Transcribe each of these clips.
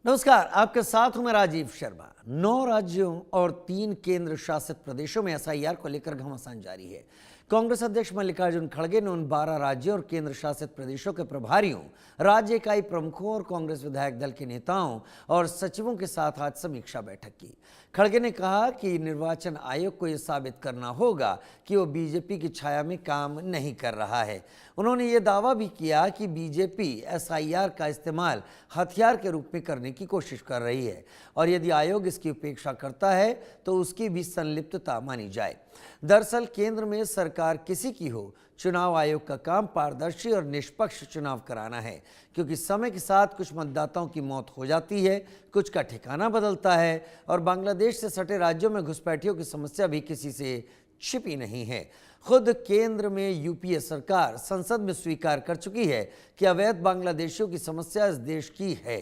नमस्कार, आपके साथ हूं मैं राजीव शर्मा। 9 राज्यों और 3 केंद्र शासित प्रदेशों में एसआईआर को लेकर घमासान जारी है। कांग्रेस अध्यक्ष मल्लिकार्जुन खड़गे ने उन 12 राज्यों और केंद्र शासित प्रदेशों के प्रभारियों, राज्य इकाई प्रमुखों और कांग्रेस विधायक दल के नेताओं और सचिवों के साथ आज समीक्षा बैठक की। खड़गे ने कहा कि निर्वाचन आयोग को यह साबित करना होगा कि वो बीजेपी की छाया में काम नहीं कर रहा है। उन्होंने ये दावा भी किया कि बीजेपी एसआईआर का इस्तेमाल हथियार के रूप में करने की कोशिश कर रही है और यदि आयोग इसकी उपेक्षा करता है तो उसकी भी संलिप्तता मानी जाए। दरअसल केंद्र में सरकार किसी की हो, चुनाव आयोग का काम पारदर्शी और निष्पक्ष चुनाव कराना है, क्योंकि समय के साथ कुछ मतदाताओं की मौत हो जाती है, कुछ का ठिकाना बदलता है और बांग्लादेश से सटे राज्यों में घुसपैठियों की समस्या भी किसी से छिपी नहीं है। खुद केंद्र में यूपीए सरकार संसद में स्वीकार कर चुकी है कि अवैध बांग्लादेशियों की समस्या इस देश की है।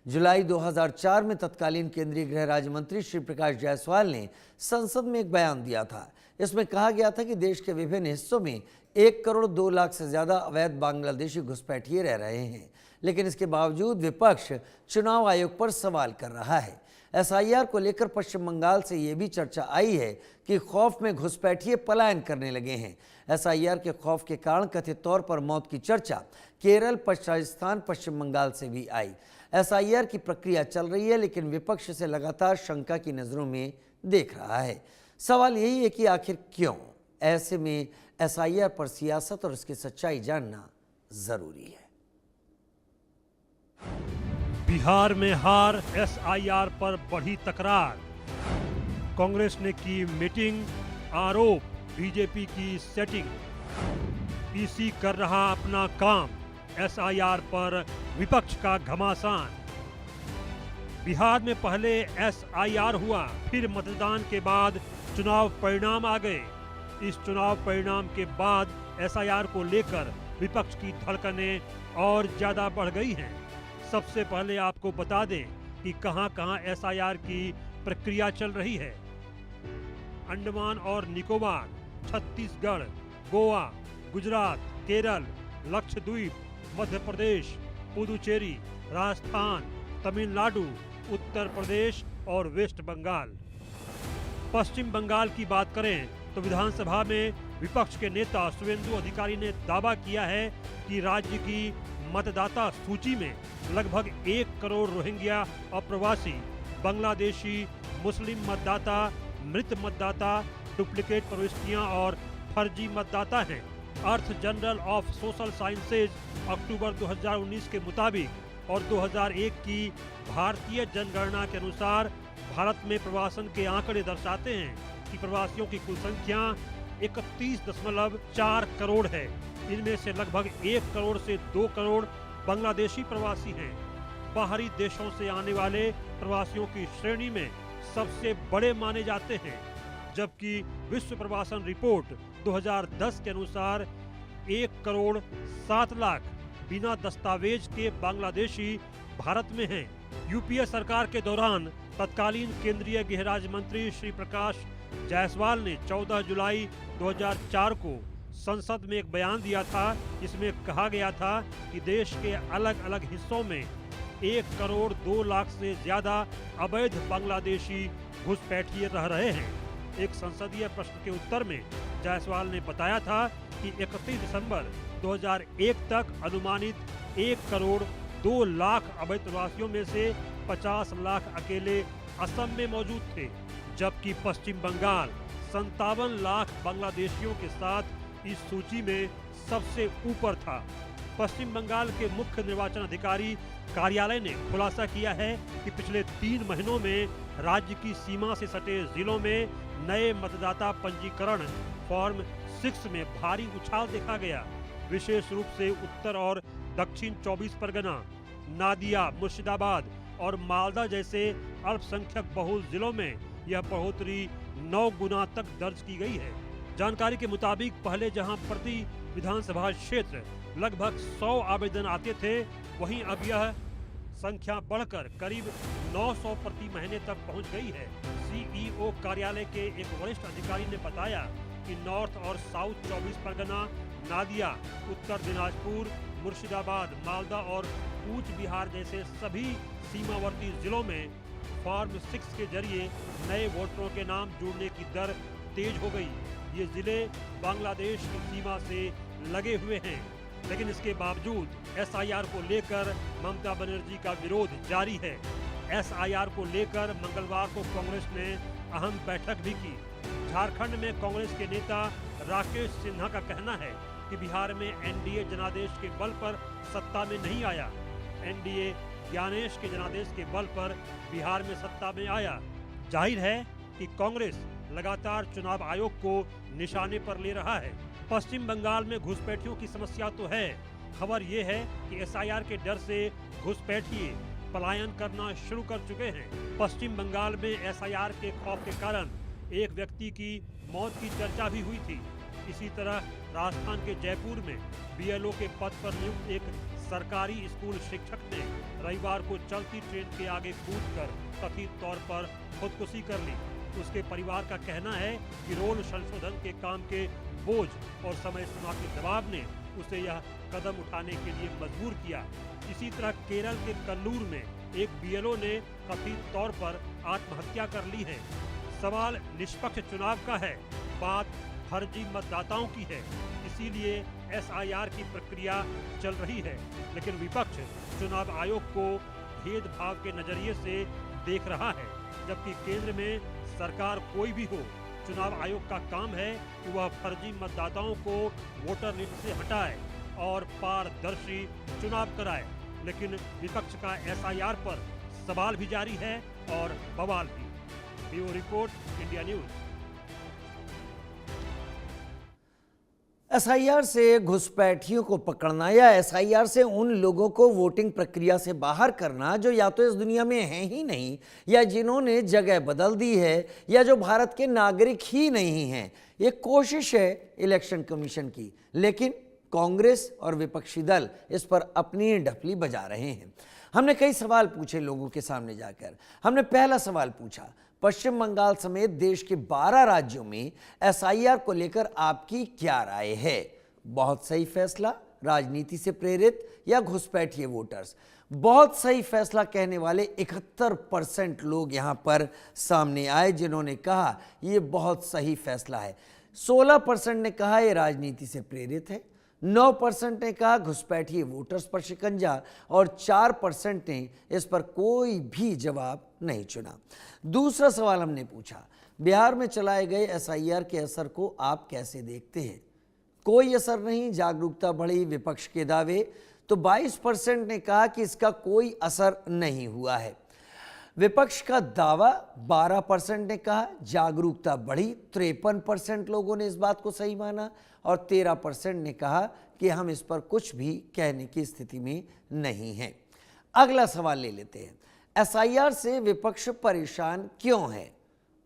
जुलाई 2004 में तत्कालीन केंद्रीय गृह राज्य मंत्री श्री प्रकाश जायसवाल ने संसद में एक बयान दिया था। इसमें कहा गया था कि देश के विभिन्न हिस्सों में 1 करोड़ 2 लाख से ज्यादा अवैध बांग्लादेशी घुसपैठिए रह रहे हैं, लेकिन इसके बावजूद विपक्ष चुनाव आयोग पर सवाल कर रहा है। एसआईआर को लेकर पश्चिम बंगाल से यह भी चर्चा आई है कि खौफ में घुसपैठिए पलायन करने लगे हैं। एसआईआर के खौफ के कारण कथित तौर पर मौत की चर्चा केरल, राजस्थान, पश्चिम बंगाल से भी आई। एसआईआर की प्रक्रिया चल रही है, लेकिन विपक्ष से लगातार शंका की नजरों में देख रहा है। सवाल यही है कि आखिर क्यों? ऐसे में एसआईआर पर सियासत और इसकी सच्चाई जानना जरूरी है। बिहार में हार, एसआईआर पर बढ़ी तकरार। कांग्रेस ने की मीटिंग, आरोप बीजेपी की सेटिंग। पीसी कर रहा अपना काम, एसआईआर पर विपक्ष का घमासान। बिहार में पहले एसआईआर हुआ, फिर मतदान के बाद चुनाव परिणाम आ गए। इस चुनाव परिणाम के बाद एसआईआर को लेकर विपक्ष की धड़कनें और ज्यादा बढ़ गई हैं। सबसे पहले आपको बता दें कि कहां-कहां एसआईआर की प्रक्रिया चल रही है। अंडमान और निकोबार, छत्तीसगढ़, गोवा, गुजरात, केरल, लक्षद्वीप, मध्य प्रदेश, पुदुचेरी, राजस्थान, तमिलनाडु, उत्तर प्रदेश और वेस्ट बंगाल। पश्चिम बंगाल की बात करें तो विधानसभा में विपक्ष के नेता शुवेंदु अधिकारी ने दावा किया है कि राज्य की मतदाता सूची में लगभग 1 करोड़ रोहिंग्या अप्रवासी, बांग्लादेशी, मुस्लिम मतदाता, मृत मतदाता, डुप्लीकेट प्रविष्टियां और फर्जी मतदाता हैं। अर्थ जनरल ऑफ सोशल साइंसेज अक्टूबर 2019 के मुताबिक और 2001 की भारतीय जनगणना के अनुसार भारत में प्रवासन के आंकड़े दर्शाते हैं कि प्रवासियों की कुल संख्या 31.4 करोड़ है। इनमें से लगभग 1 करोड़ से 2 करोड़ बांग्लादेशी प्रवासी हैं। बाहरी देशों से आने वाले प्रवासियों की श्रेणी में सबसे बड़े माने जाते हैं, जबकि विश्व प्रवासन रिपोर्ट 2010 के अनुसार 1 करोड़ 7 लाख बिना दस्तावेज के बांग्लादेशी भारत में हैं। यूपीए सरकार के दौरान तत्कालीन केंद्रीय गृह राज्य मंत्री श्री प्रकाश जायसवाल ने 14 जुलाई 2004 को संसद में एक बयान दिया था। इसमें कहा गया था कि देश के अलग अलग हिस्सों में 1 करोड़ 2 लाख से ज्यादा अवैध बांग्लादेशी घुसपैठिए रह रहे हैं। एक संसदीय प्रश्न के उत्तर में जायसवाल ने बताया था कि 31 दिसंबर 2001 तक अनुमानित 1 करोड़ 2 लाख अवैध प्रवासियों में से 50 लाख अकेले असम में मौजूद थे, जबकि पश्चिम बंगाल 57 लाख बांग्लादेशियों के साथ इस सूची में सबसे ऊपर था। पश्चिम बंगाल के मुख्य निर्वाचन अधिकारी कार्यालय ने खुलासा किया है कि पिछले 3 महीनों में राज्य की सीमा से सटे जिलों में नए मतदाता पंजीकरण फॉर्म 6 में भारी उछाल देखा गया। विशेष रूप से उत्तर और दक्षिण 24 परगना, नादिया, मुर्शिदाबाद और मालदा जैसे अल्पसंख्यक बहुल जिलों में यह बढ़ोतरी 9 गुना तक दर्ज की गई है। जानकारी के मुताबिक पहले जहां प्रति विधानसभा क्षेत्र लगभग 100 आवेदन आते थे, वहीं अब यह संख्या बढ़कर करीब 900 प्रति महीने तक पहुंच गई है। सीईओ कार्यालय के एक वरिष्ठ अधिकारी ने बताया कि नॉर्थ और साउथ 24 परगना, नादिया, उत्तर दिनाजपुर, मुर्शिदाबाद, मालदा और कूच बिहार जैसे सभी सीमावर्ती जिलों में फॉर्म 6 के जरिए नए वोटरों के नाम जोड़ने की दर तेज हो गई। ये जिले बांग्लादेश की सीमा से लगे हुए हैं, लेकिन इसके बावजूद एसआईआर को लेकर ममता बनर्जी का विरोध जारी है। एसआईआर को लेकर मंगलवार को कांग्रेस ने अहम बैठक भी की। झारखंड में कांग्रेस के नेता राकेश सिन्हा का कहना है कि बिहार में एनडीए जनादेश के बल पर सत्ता में नहीं आया। एनडीए ज्ञानेश के जनादेश के बल पर बिहार में सत्ता में आया। जाहिर है कि कांग्रेस लगातार चुनाव आयोग को निशाने पर ले रहा है। पश्चिम बंगाल में घुसपैठियों की समस्या तो है। खबर ये है कि एसआईआर के डर से घुसपैठिए पलायन करना शुरू कर चुके हैं। पश्चिम बंगाल में एसआईआर के खौफ के कारण एक व्यक्ति की मौत की चर्चा भी हुई थी। इसी तरह राजस्थान के जयपुर में बीएलओ के पद पर नियुक्त एक सरकारी स्कूल शिक्षक ने रविवार को चलती ट्रेन के आगे कूदकर कथित तौर पर खुदकुशी कर ली। उसके परिवार का कहना है कि रोल संशोधन के काम के बोझ और समय सीमा के दबाव ने उसे यह कदम उठाने के लिए मजबूर किया। इसी तरह केरल के कल्लूर में एक बीएलओ ने कथित तौर पर आत्महत्या कर ली है। सवाल निष्पक्ष चुनाव का है, बात फर्जी मतदाताओं की है। इसीलिए एसआईआर की प्रक्रिया चल रही है, लेकिन विपक्ष चुनाव आयोग को भेदभाव के नजरिए से देख रहा है। जबकि केंद्र में सरकार कोई भी हो, चुनाव आयोग का काम है कि वह फर्जी मतदाताओं को वोटर लिस्ट से हटाए और पारदर्शी चुनाव कराए। लेकिन विपक्ष का एसआईआर पर सवाल भी जारी है और बवाल भी। Bureau report, India news. SIR से घुसपैठियों को पकड़ना या एसआईआर से उन लोगों को वोटिंग प्रक्रिया से बाहर करना जो या तो इस दुनिया में हैं ही नहीं, या जिन्होंने जगह बदल दी है, या जो भारत के नागरिक ही नहीं हैं, ये कोशिश है इलेक्शन कमीशन की। लेकिन कांग्रेस और विपक्षी दल इस पर अपनी ढपली बजा रहे हैं। हमने कई सवाल पूछे लोगों के सामने जाकर। हमने पहला सवाल पूछा, पश्चिम बंगाल समेत देश के 12 राज्यों में एसआईआर को लेकर आपकी क्या राय है? बहुत सही फैसला, राजनीति से प्रेरित, या घुसपैठिए वोटर्स? बहुत सही फैसला कहने वाले 71% लोग यहां पर सामने आए जिन्होंने कहा यह बहुत सही फैसला है। 16% ने कहा यह राजनीति से प्रेरित है, 9% ने कहा घुसपैठिए वोटर्स पर शिकंजा, और 4% ने इस पर कोई भी जवाब नहीं चुना। दूसरा सवाल हमने पूछा, बिहार में चलाए गए एसआईआर के असर को आप कैसे देखते हैं? कोई असर नहीं, जागरूकता बढ़ी, विपक्ष के दावे। तो 22% ने कहा कि इसका कोई असर नहीं हुआ है। विपक्ष का दावा 12% ने कहा, जागरूकता बढ़ी, 53% लोगों ने इस बात को सही माना, और 13% ने कहा कि हम इस पर कुछ भी कहने की स्थिति में नहीं हैं। अगला सवाल ले लेते हैं, एसआईआर से विपक्ष परेशान क्यों है?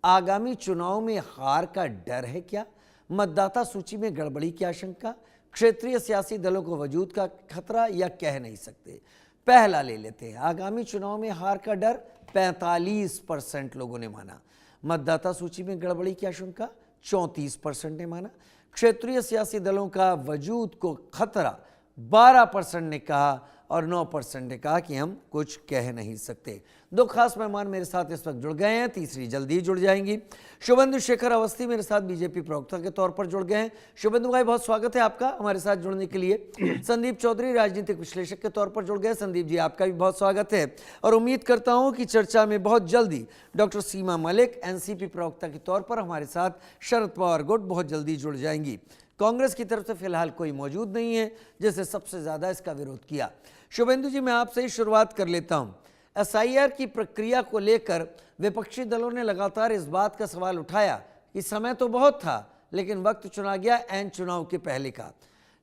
आगामी चुनाव में हार का डर है क्या? मतदाता सूची में गड़बड़ी की आशंका? क्षेत्रीय सियासी दलों को वजूद का खतरा, या कह नहीं सकते? पहला ले लेते हैं, आगामी चुनाव में हार का डर 45% लोगों ने माना। मतदाता सूची में गड़बड़ी की आशंका 34% ने माना। क्षेत्रीय सियासी दलों का वजूद को खतरा 12% ने कहा, और 9% ने कहा कि हम कुछ कह नहीं सकते। दो खास मेहमान मेरे साथ इस वक्त जुड़ गए हैं, तीसरी जल्दी जुड़ जाएंगी। शुभेंदु शेखर अवस्थी मेरे साथ बीजेपी प्रवक्ता के तौर पर जुड़ गए हैं। शुभेंदु भाई, बहुत स्वागत है आपका हमारे साथ जुड़ने के लिए। संदीप चौधरी राजनीतिक विश्लेषक के तौर पर जुड़ गए। संदीप जी, आपका भी बहुत स्वागत है, और उम्मीद करता हूं कि चर्चा में बहुत जल्दी डॉक्टर सीमा मलिक एनसीपी प्रवक्ता के तौर पर हमारे साथ शरद पवार गुट बहुत जल्दी जुड़ जाएंगी। कांग्रेस की तरफ से फिलहाल कोई मौजूद नहीं है जिसने सबसे ज्यादा इसका विरोध किया। शुभेंदु जी, मैं आपसे ही शुरुआत कर लेता हूं। एसआईआर की प्रक्रिया को लेकर विपक्षी दलों ने लगातार इस बात का सवाल उठाया कि समय तो बहुत था, लेकिन वक्त चुना गया एन चुनाव के पहले का।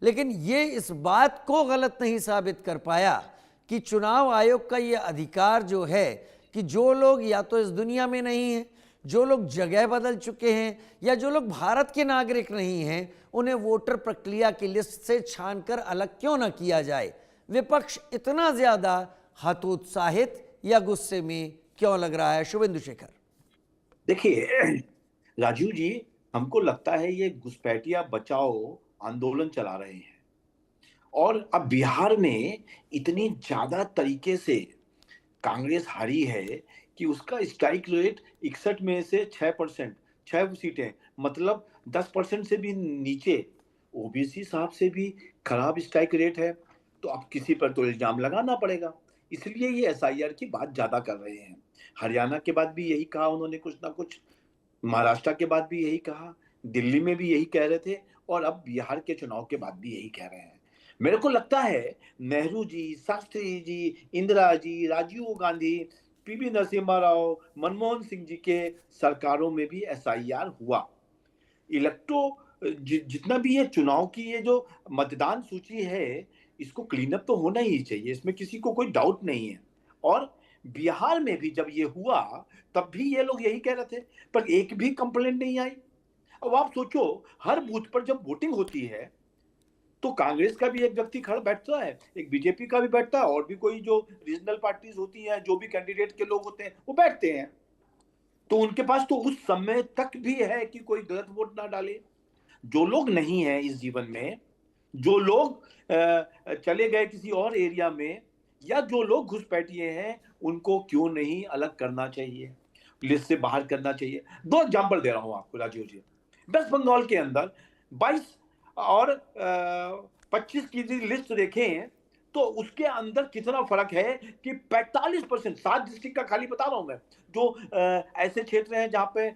लेकिन ये इस बात को गलत नहीं साबित कर पाया कि चुनाव आयोग का ये अधिकार जो है कि जो लोग या तो इस दुनिया में नहीं हैं, जो लोग जगह बदल चुके हैं, या जो लोग भारत के नागरिक नहीं हैं, उन्हें वोटर प्रक्रिया की लिस्ट से छानकर अलग क्यों न किया जाए। विपक्ष इतना ज्यादा हतोत्साहित या गुस्से में क्यों लग रहा है? शुभेंदु शेखर। देखिए राजीव जी, हमको लगता है ये घुसपैठिया बचाओ आंदोलन चला रहे हैं, और अब बिहार में इतनी ज्यादा तरीके से कांग्रेस हारी है कि उसका स्ट्राइक रेट 61 में से 6%, 6 सीटें, मतलब 10% से भी नीचे। ओबीसी साहब से भी खराब स्ट्राइक रेट है, तो अब किसी पर तो इल्जाम लगाना पड़ेगा। इसलिए ये एसआईआर की बात ज्यादा कर रहे हैं। हरियाणा के बाद भी यही कहा उन्होंने कुछ ना कुछ, महाराष्ट्र के बाद भी यही कहा, दिल्ली में भी यही कह रहे थे, और अब बिहार के चुनाव के बाद भी यही कह रहे हैं। मेरे को लगता है नेहरू जी, शास्त्री जी, इंदिरा जी, राजीव गांधी, पीवी नरसिम्हा राव, मनमोहन सिंह जी के सरकारों में भी एसआईआर हुआ। जितना भी ये चुनाव की ये जो मतदान सूची है, इसको क्लीन अप तो होना ही चाहिए, इसमें किसी को कोई डाउट नहीं है। और बिहार में भी जब ये हुआ तब भी ये लोग यही कह रहे थे, पर एक भी कंप्लेंट नहीं आई। अब आप सोचो, हर बूथ पर जब वोटिंग होती है तो कांग्रेस का भी एक व्यक्ति खड़ा बैठता है, एक बीजेपी का भी बैठता है, और भी कोई जो रीजनल पार्टीज होती हैं, जो भी कैंडिडेट के लोग होते हैं वो बैठते हैं। तो उनके पास तो उस समय तक भी है कि कोई गलत वोट ना डाले। जो लोग नहीं है इस जीवन में, जो लोग चले गए किसी और एरिया में, या जो लोग घुसपैठिए हैं, उनको क्यों नहीं अलग करना चाहिए, लिस्ट से बाहर करना चाहिए। 2 एग्जाम्पल दे रहा हूं आपको राजीव जी। वेस्ट बंगाल के अंदर 22 और 25 की लिस्ट देखें तो उसके अंदर कितना फर्क है कि 45%, 7 डिस्ट्रिक्ट का खाली बता रहा हूं मैं, जो ऐसे क्षेत्र हैं जहां पे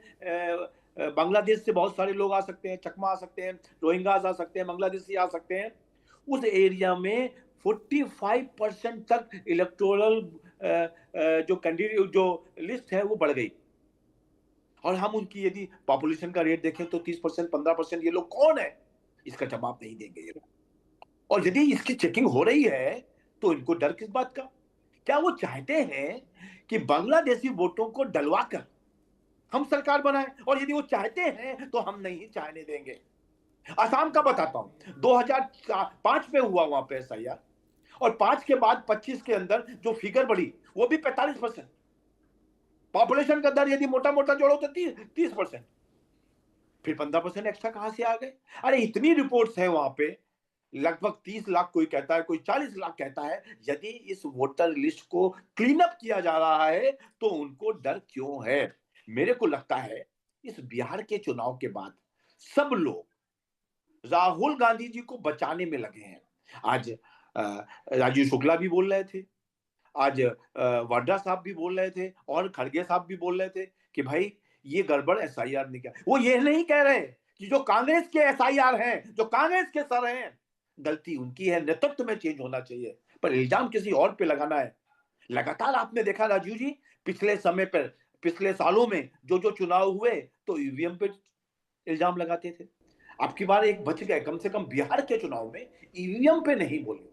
बांग्लादेश से बहुत सारे लोग आ सकते हैं, चकमा आ सकते हैं, रोहिंग्यास आ सकते हैं, बांग्लादेशी आ सकते हैं। उस एरिया में 45% तक इलेक्टोरल जो कैंडिडेट जो लिस्ट है वो बढ़ गई। और हम उनकी यदि पॉपुलेशन का रेट देखें तो 30%, 15%। ये लोग कौन है, इसका जवाब नहीं देंगे ये लोग। और यदि इसकी चेकिंग हो रही है तो इनको डर किस बात का? क्या वो चाहते हैं कि बांग्लादेशी वोटों को डलवाकर हम सरकार बनाएं? और यदि वो चाहते हैं तो हम नहीं चाहने देंगे। असम का बताता हूं, 2005 में हुआ वहां पे एसआईआर, और 5 के बाद 25 के अंदर जो फिगर बढ़ी वो भी 45%। पॉपुलेशन का दर यदि मोटा मोटा जोड़ो तो 30%, फिर 15% एक्स्ट्रा कहां से आ गए? अरे इतनी रिपोर्ट्स हैं वहां पे, लगभग 30 लाख कोई कहता है, कोई 40 लाख कहता है। यदि इस वोटर लिस्ट को क्लीन अप किया जा रहा है तो उनको डर क्यों है? मेरे को लगता है इस बिहार के चुनाव के बाद सब लोग राहुल गांधी जी को बचाने में लगे हैं। आज राजीव शुक्ला भी बोल रहे थे, आज वाड्रा साहब भी बोल रहे थे, और खड़गे साहब भी बोल रहे थे कि भाई ये गड़बड़ एसआईआर ने क्या। वो ये नहीं कह रहे कि जो कांग्रेस के एसआईआर हैं, जो कांग्रेस के सर हैं, गलती उनकी है, नेतृत्व में चेंज होना चाहिए, पर इल्जाम किसी और पे लगाना है। लगातार आपने देखा राजीव जी, पिछले समय पर, पिछले सालों में जो जो चुनाव हुए तो ईवीएम पे इल्जाम लगाते थे। अब की बार एक बच गए, कम से कम बिहार के चुनाव में ईवीएम पे नहीं बोले,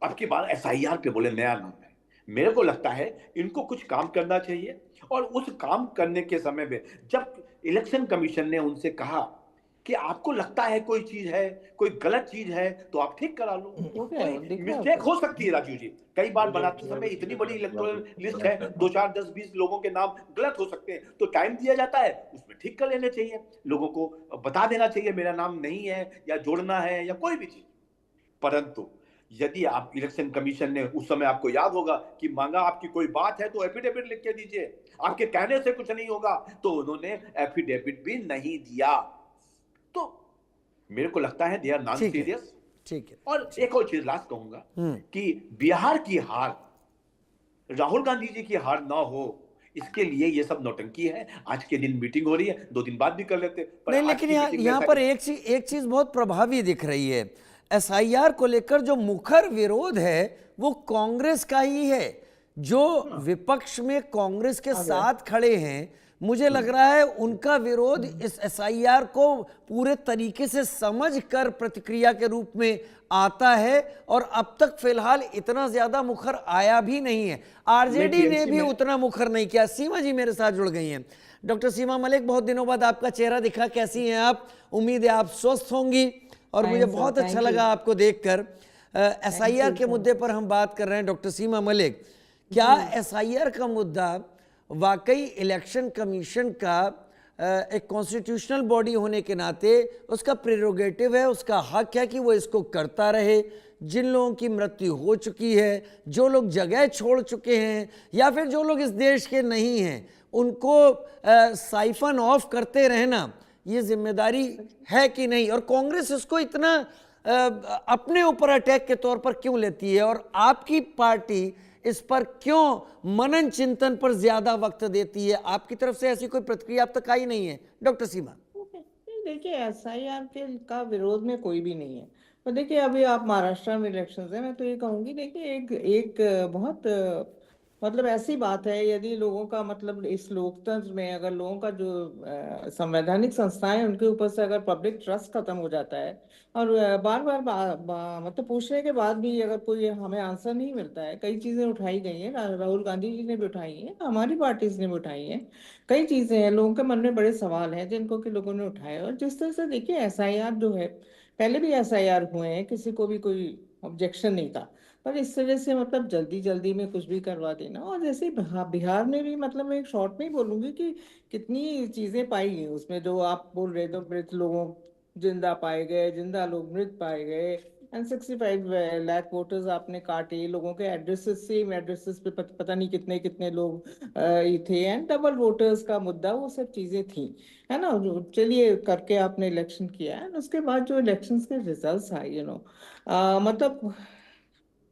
अब की बार एसआईआर पे बोले, नया नाम है। मेरे को लगता है इनको कुछ काम करना चाहिए, और उस काम करने के समय में जब इलेक्शन कमीशन ने उनसे कहा कि आपको लगता है कोई चीज है, कोई गलत चीज है, तो आप ठीक करा लो। कोई मिस्टेक हो सकती है राजू जी, कई बार बनाते समय इतनी बड़ी इलेक्टोरल लिस्ट है, 2, 4, 10, 20 लोगों के नाम गलत हो सकते हैं, तो टाइम दिया जाता है, उसमें ठीक कर लेने चाहिए, लोगों को बता देना चाहिए मेरा नाम नहीं है, या जोड़ना है, या कोई भी चीज। परंतु यदि आप इलेक्शन कमीशन ने उस समय, आपको याद होगा कि मांगा आपकी कोई बात है तो एफिडेविट लिख के दीजिए, आपके कहने से कुछ नहीं होगा, तो उन्होंने एफिडेविट भी नहीं दिया। तो मेरे को लगता है दे आर नॉन सीरियस। ठीक है। और एक और चीज लास्ट कहूंगा कि बिहार की हार, राहुल गांधी जी की हार ना हो, इसके लिए ये सब नौटंकी है। आज के दिन मीटिंग हो रही है, 2 दिन बाद भी कर लेते, पर नहीं, लेकिन यहाँ पर एक चीज बहुत प्रभावी दिख रही है। एसआईआर को लेकर जो मुखर विरोध है वो कांग्रेस का ही है। जो विपक्ष में कांग्रेस के साथ खड़े हैं, मुझे लग रहा है उनका विरोध इस एसआईआर को पूरे तरीके से समझकर प्रतिक्रिया के रूप में आता है, और अब तक फिलहाल इतना ज्यादा मुखर आया भी नहीं है। आरजेडी ने भी उतना मुखर नहीं किया। सीमा जी मेरे साथ जुड़ गई हैं। डॉक्टर सीमा मलिक, बहुत दिनों बाद आपका चेहरा दिखा, कैसी हैं आप? उम्मीद है आप स्वस्थ होंगी, और मुझे बहुत अच्छा लगा आपको देखकर। एसआईआर के मुद्दे पर हम बात कर रहे हैं। डॉक्टर सीमा मलिक, क्या एसआईआर का मुद्दा वाकई इलेक्शन कमीशन का एक कॉन्स्टिट्यूशनल बॉडी होने के नाते उसका प्रेरोगेटिव है, उसका हक है कि वो इसको करता रहे। जिन लोगों की मृत्यु हो चुकी है, जो लोग जगह छोड़ चुके हैं या फिर जो लोग इस देश के नहीं हैं, उनको साइफन ऑफ करते रहना ये जिम्मेदारी है कि नहीं? और कांग्रेस इसको इतना अपने ऊपर अटैक के तौर पर क्यों लेती है और आपकी पार्टी इस पर क्यों मनन चिंतन पर ज्यादा वक्त देती है? आपकी तरफ से ऐसी कोई प्रतिक्रिया अब तक आई नहीं है, डॉक्टर सीमा? देखिए, एसआईआर के का विरोध में कोई भी नहीं है। तो देखिए, अभी आप महाराष्ट्र में इलेक्शंस है, मैं तो ये कहूंगी, देखिए एक एक बहुत मतलब ऐसी बात है, यदि लोगों का मतलब इस लोकतंत्र में अगर लोगों का जो संवैधानिक संस्थाएं हैं, उनके ऊपर से अगर पब्लिक ट्रस्ट खत्म हो जाता है और बार बार मतलब पूछने के बाद भी अगर कोई हमें आंसर नहीं मिलता है। कई चीजें उठाई गई हैं, राहुल गांधी जी ने भी उठाई हैं, हमारी पार्टीज ने भी उठाई हैं। कई चीजें हैं, लोगों के मन में बड़े सवाल हैं जिनको कि लोगों ने उठाए। और जिस तरह से देखिए, एसआईआर जो है, पहले भी एसआईआर हुए हैं, किसी को भी कोई ऑब्जेक्शन नहीं था। पर इस तरह से मतलब जल्दी जल्दी में कुछ भी करवा देना, और जैसे बिहार में भी मतलब मैं एक शॉर्ट में ही बोलूंगी कि कितनी चीजें पाई गई उसमें, जो आप बोल रहे थे, मृत लोगों जिंदा पाए गए, जिंदा लोग मृत पाए गए, एंड 65 लाख वोटर्स आपने काटे, लोगों के एड्रेसेस, सेम एड्रेसेस पे पता नहीं कितने कितने लोग ये थे, एंड डबल वोटर्स का मुद्दा, वो सब चीजें थी, है ना। चलिए करके आपने इलेक्शन किया है, उसके बाद जो इलेक्शंस के रिजल्ट्स आए, मतलब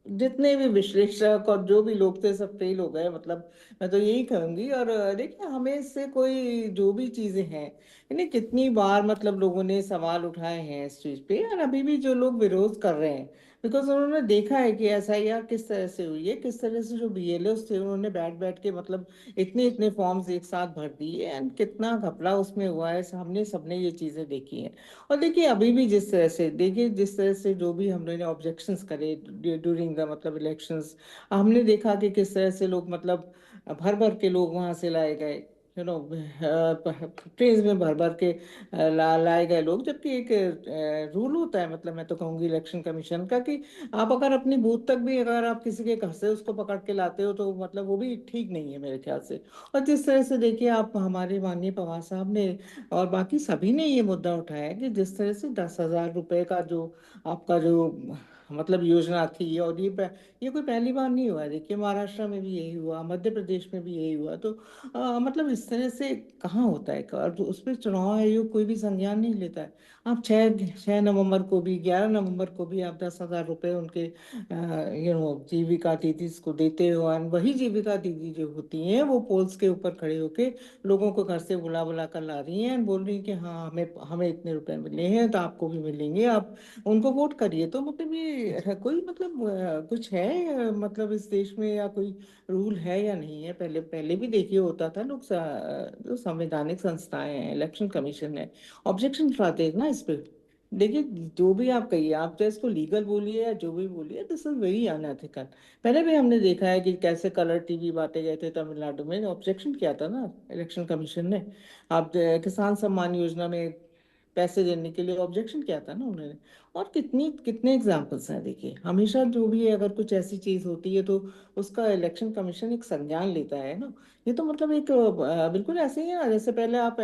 जितने भी विश्लेषक और जो भी लोग थे सब फेल हो गए, मतलब मैं तो यही कहूंगी। और देखिए, हमें इससे कोई जो भी चीजें हैं, यानी कितनी बार मतलब लोगों ने सवाल उठाए हैं इस चीज पे, और अभी भी जो लोग विरोध कर रहे हैं, बिकॉज उन्होंने देखा है कि एसआईआर किस तरह से हुई है, किस तरह से जो बीएलओ थे उन्होंने बैठ बैठ के मतलब इतने इतने फॉर्म्स एक साथ भर दिए, एंड कितना घपला उसमें हुआ है, सामने सबने ये चीजें देखी हैं। और देखिए, अभी भी जिस तरह से देखिए, जिस तरह से जो भी हम लोगों ने ऑब्जेक्शंस करे ड्यूरिंग द मतलब इलेक्शंस, हमने देखा कि किस तरह से लोग मतलब भर भर के लोग वहां से लाए गए, ट्रेन में भर भर के लाए गए लोग। जबकि एक रूल होता है, मतलब मैं तो कहूंगी इलेक्शन कमीशन का, कि आप अगर अपनी बूथ तक भी अगर आप किसी के घर से उसको पकड़ के लाते हो, तो मतलब वो भी ठीक नहीं है मेरे ख्याल से। और जिस तरह से देखिए, आप हमारे माननीय पवार साहब ने और बाकी सभी ने ये मुद्दा उठाया कि जिस तरह से 10,000 रुपए का जो आपका जो मतलब योजना थी, और ये कोई पहली बार नहीं हुआ है। देखिए, महाराष्ट्र में भी यही हुआ, मध्य प्रदेश में भी यही हुआ। तो मतलब इस तरह से कहाँ होता है, और उस पर चुनाव आयोग कोई भी संज्ञान नहीं लेता है। आप 6 नवंबर को भी, 11 नवंबर को भी आप 10,000 रुपए उनके जीविका दीदी को देते हो, और वही जीविका दीदी जो होती हैं, वो पोल्स के ऊपर खड़े होके लोगों को घर से बुला बुला कर ला रही हैं, बोल रही हैं कि हाँ, हमें हमें इतने रुपए मिले हैं, तो आपको भी मिलेंगे, आप उनको वोट करिए। तो मतलब ये कोई मतलब कुछ है मतलब इस देश में, या कोई रूल है या नहीं है? पहले पहले भी देखिए होता था, लोग जो संवैधानिक संस्थाएं हैं, इलेक्शन कमीशन है, ऑब्जेक्शन उठाते हैं ना इस पे। देखिए, जो भी आप कहिए, आप चाहे इसको लीगल बोलिए या जो भी बोलिए, दिस इज वेरी अनएथिकल। पहले भी हमने देखा है कि कैसे कलर टीवी बांटे गए थे तमिलनाडु में, ऑब्जेक्शन किया था ना इलेक्शन कमीशन ने। आप किसान सम्मान योजना में पैसे देने के लिए ऑब्जेक्शन किया था ना उन्होंने। और कितनी कितने एग्जाम्पल्स हैं, देखिए हमेशा जो भी है, अगर कुछ ऐसी चीज होती है तो उसका इलेक्शन कमीशन एक संज्ञान लेता है ना। ये तो मतलब एक बिल्कुल ऐसे ही है ना, जैसे पहले आप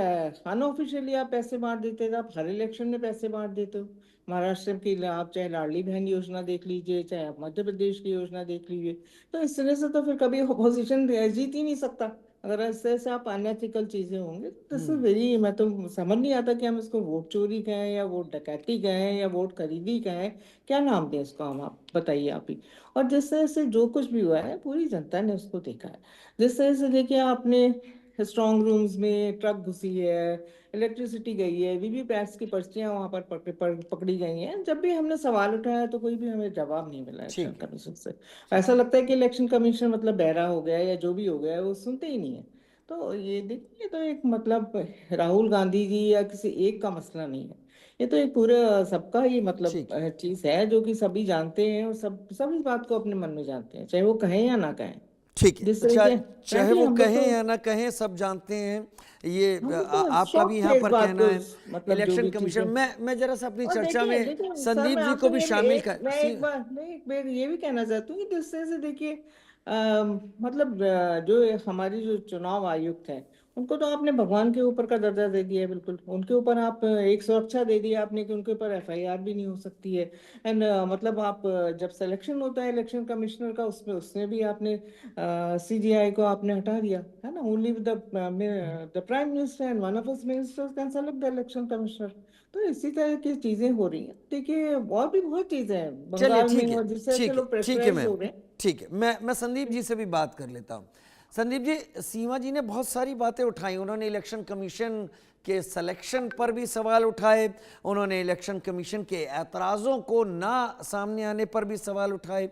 अनऑफिशियली आप पैसे बांट देते थे, आप हर इलेक्शन में पैसे बांट देते हो। महाराष्ट्र की आप चाहे लाडली बहन योजना देख लीजिए, चाहे आप मध्य प्रदेश की योजना देख लीजिए। तो इस तरह से तो फिर कभी अपोजिशन जीत ही नहीं सकता, अगर इस तरह से आप अनएथिकल चीजें होंगे। दिस इज वेरी, मैं तो समझ नहीं आता कि हम इसको वोट चोरी कहें, या वोट डकैती कहें, या वोट खरीदी कहें, क्या नाम दें इसको हम, आप बताइए आप ही। और जिस तरह से जो कुछ भी हुआ है, पूरी जनता ने उसको देखा है। जिस तरह से देखिए, आपने स्ट्रांग रूम्स में ट्रक घुसी है, इलेक्ट्रिसिटी गई है, वीवीपैट्स की पर्चियां वहां पर पकड़ी गई हैं, जब भी हमने सवाल उठाया तो कोई भी हमें जवाब नहीं मिला इलेक्शन ठीक। कमीशन से। ऐसा लगता है कि इलेक्शन कमीशन मतलब बहरा हो गया है, या जो भी हो गया है वो सुनते ही नहीं है। तो ये देखिए, तो एक मतलब राहुल गांधी जी या किसी एक का मसला नहीं है, ये तो एक पूरा सबका ही मतलब ठीक है। चीज है, जो कि सभी जानते हैं, और सब इस बात को अपने मन में जानते हैं, चाहे वो कहें या ना कहें। ठीक है, जिस तो तरह से चाहे फ्रैंकली वो हम लोग कहें तो या ना कहें, सब जानते हैं। ये हम लोग तो आपका भी शौक यहाँ थे इस पर बात कहना को, है। मतलब जो इलेक्शन भी कमीशन, चीजें। मैं जरा सा अपनी और चर्चा देखिए में देखिए सर, संदीप मैं जी को आपसे भी ये भी शामिल एक कर मैं एक बार मैं एक बार ये भी कहना चाहती हूँ कि जिस तरह से देखिए, मतलब जो हमारी जो चुनाव आयुक्त हैं, उनको तो आपने भगवान के ऊपर का दर्जा दे दिया है, बिल्कुल उनके ऊपर आप एक सुरक्षा दे दिया आपने कि उनके ऊपर एफआईआर भी नहीं हो सकती है। एंड मतलब आप जब सिलेक्शन होता है इलेक्शन कमिश्नर का, उसमें उसने भी आपने सीजीआई को आपने हटा दिया है ना। Only the prime minister and one of his ministers can select the election commissioner. तो इसी तरह की चीजें हो रही हैं। देखिए और भी बहुत चीजें हैं चलिए बंगाल में, और जिससे ऐसे लोग ठीक है प्रेशराइज हो मैम, रहे हैं। ठीक है। मैं संदीप जी से भी बात कर लेता हूँ। संदीप जी, सीमा जी ने बहुत सारी बातें उठाई। उन्होंने इलेक्शन कमीशन के सिलेक्शन पर भी सवाल उठाए, उन्होंने इलेक्शन कमीशन के ऐतराज़ों को ना सामने आने पर भी सवाल उठाए।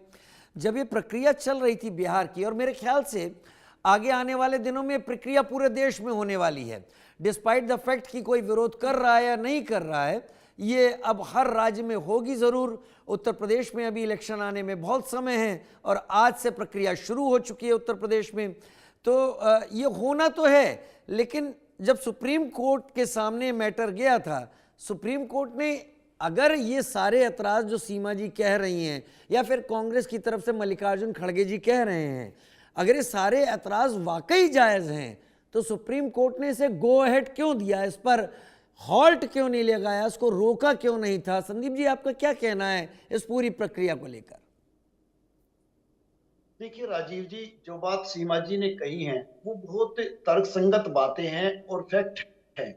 जब ये प्रक्रिया चल रही थी बिहार की, और मेरे ख्याल से आगे आने वाले दिनों में प्रक्रिया पूरे देश में होने वाली है, डिस्पाइट द फैक्ट कि कोई विरोध कर रहा है या नहीं कर रहा है, ये अब हर राज्य में होगी ज़रूर। उत्तर प्रदेश में अभी इलेक्शन आने में बहुत समय है और आज से प्रक्रिया शुरू हो चुकी है उत्तर प्रदेश में। तो ये होना तो है, लेकिन जब सुप्रीम कोर्ट के सामने मैटर गया था, सुप्रीम कोर्ट ने अगर ये सारे ऐतराज़ जो सीमा जी कह रही हैं या फिर कांग्रेस की तरफ से मल्लिकार्जुन खड़गे जी कह रहे हैं, अगर ये सारे ऐतराज़ वाकई जायज़ हैं, तो सुप्रीम कोर्ट ने इसे गो अहेड क्यों दिया, इस पर हॉल्ट क्यों नहीं लगाया, उसको रोका क्यों नहीं था? संदीप जी, आपका क्या कहना है इस पूरी प्रक्रिया को लेकर? देखिए राजीव जी, जो बात सीमा जी ने कही है वो बहुत तर्कसंगत बातें हैं और फैक्ट है,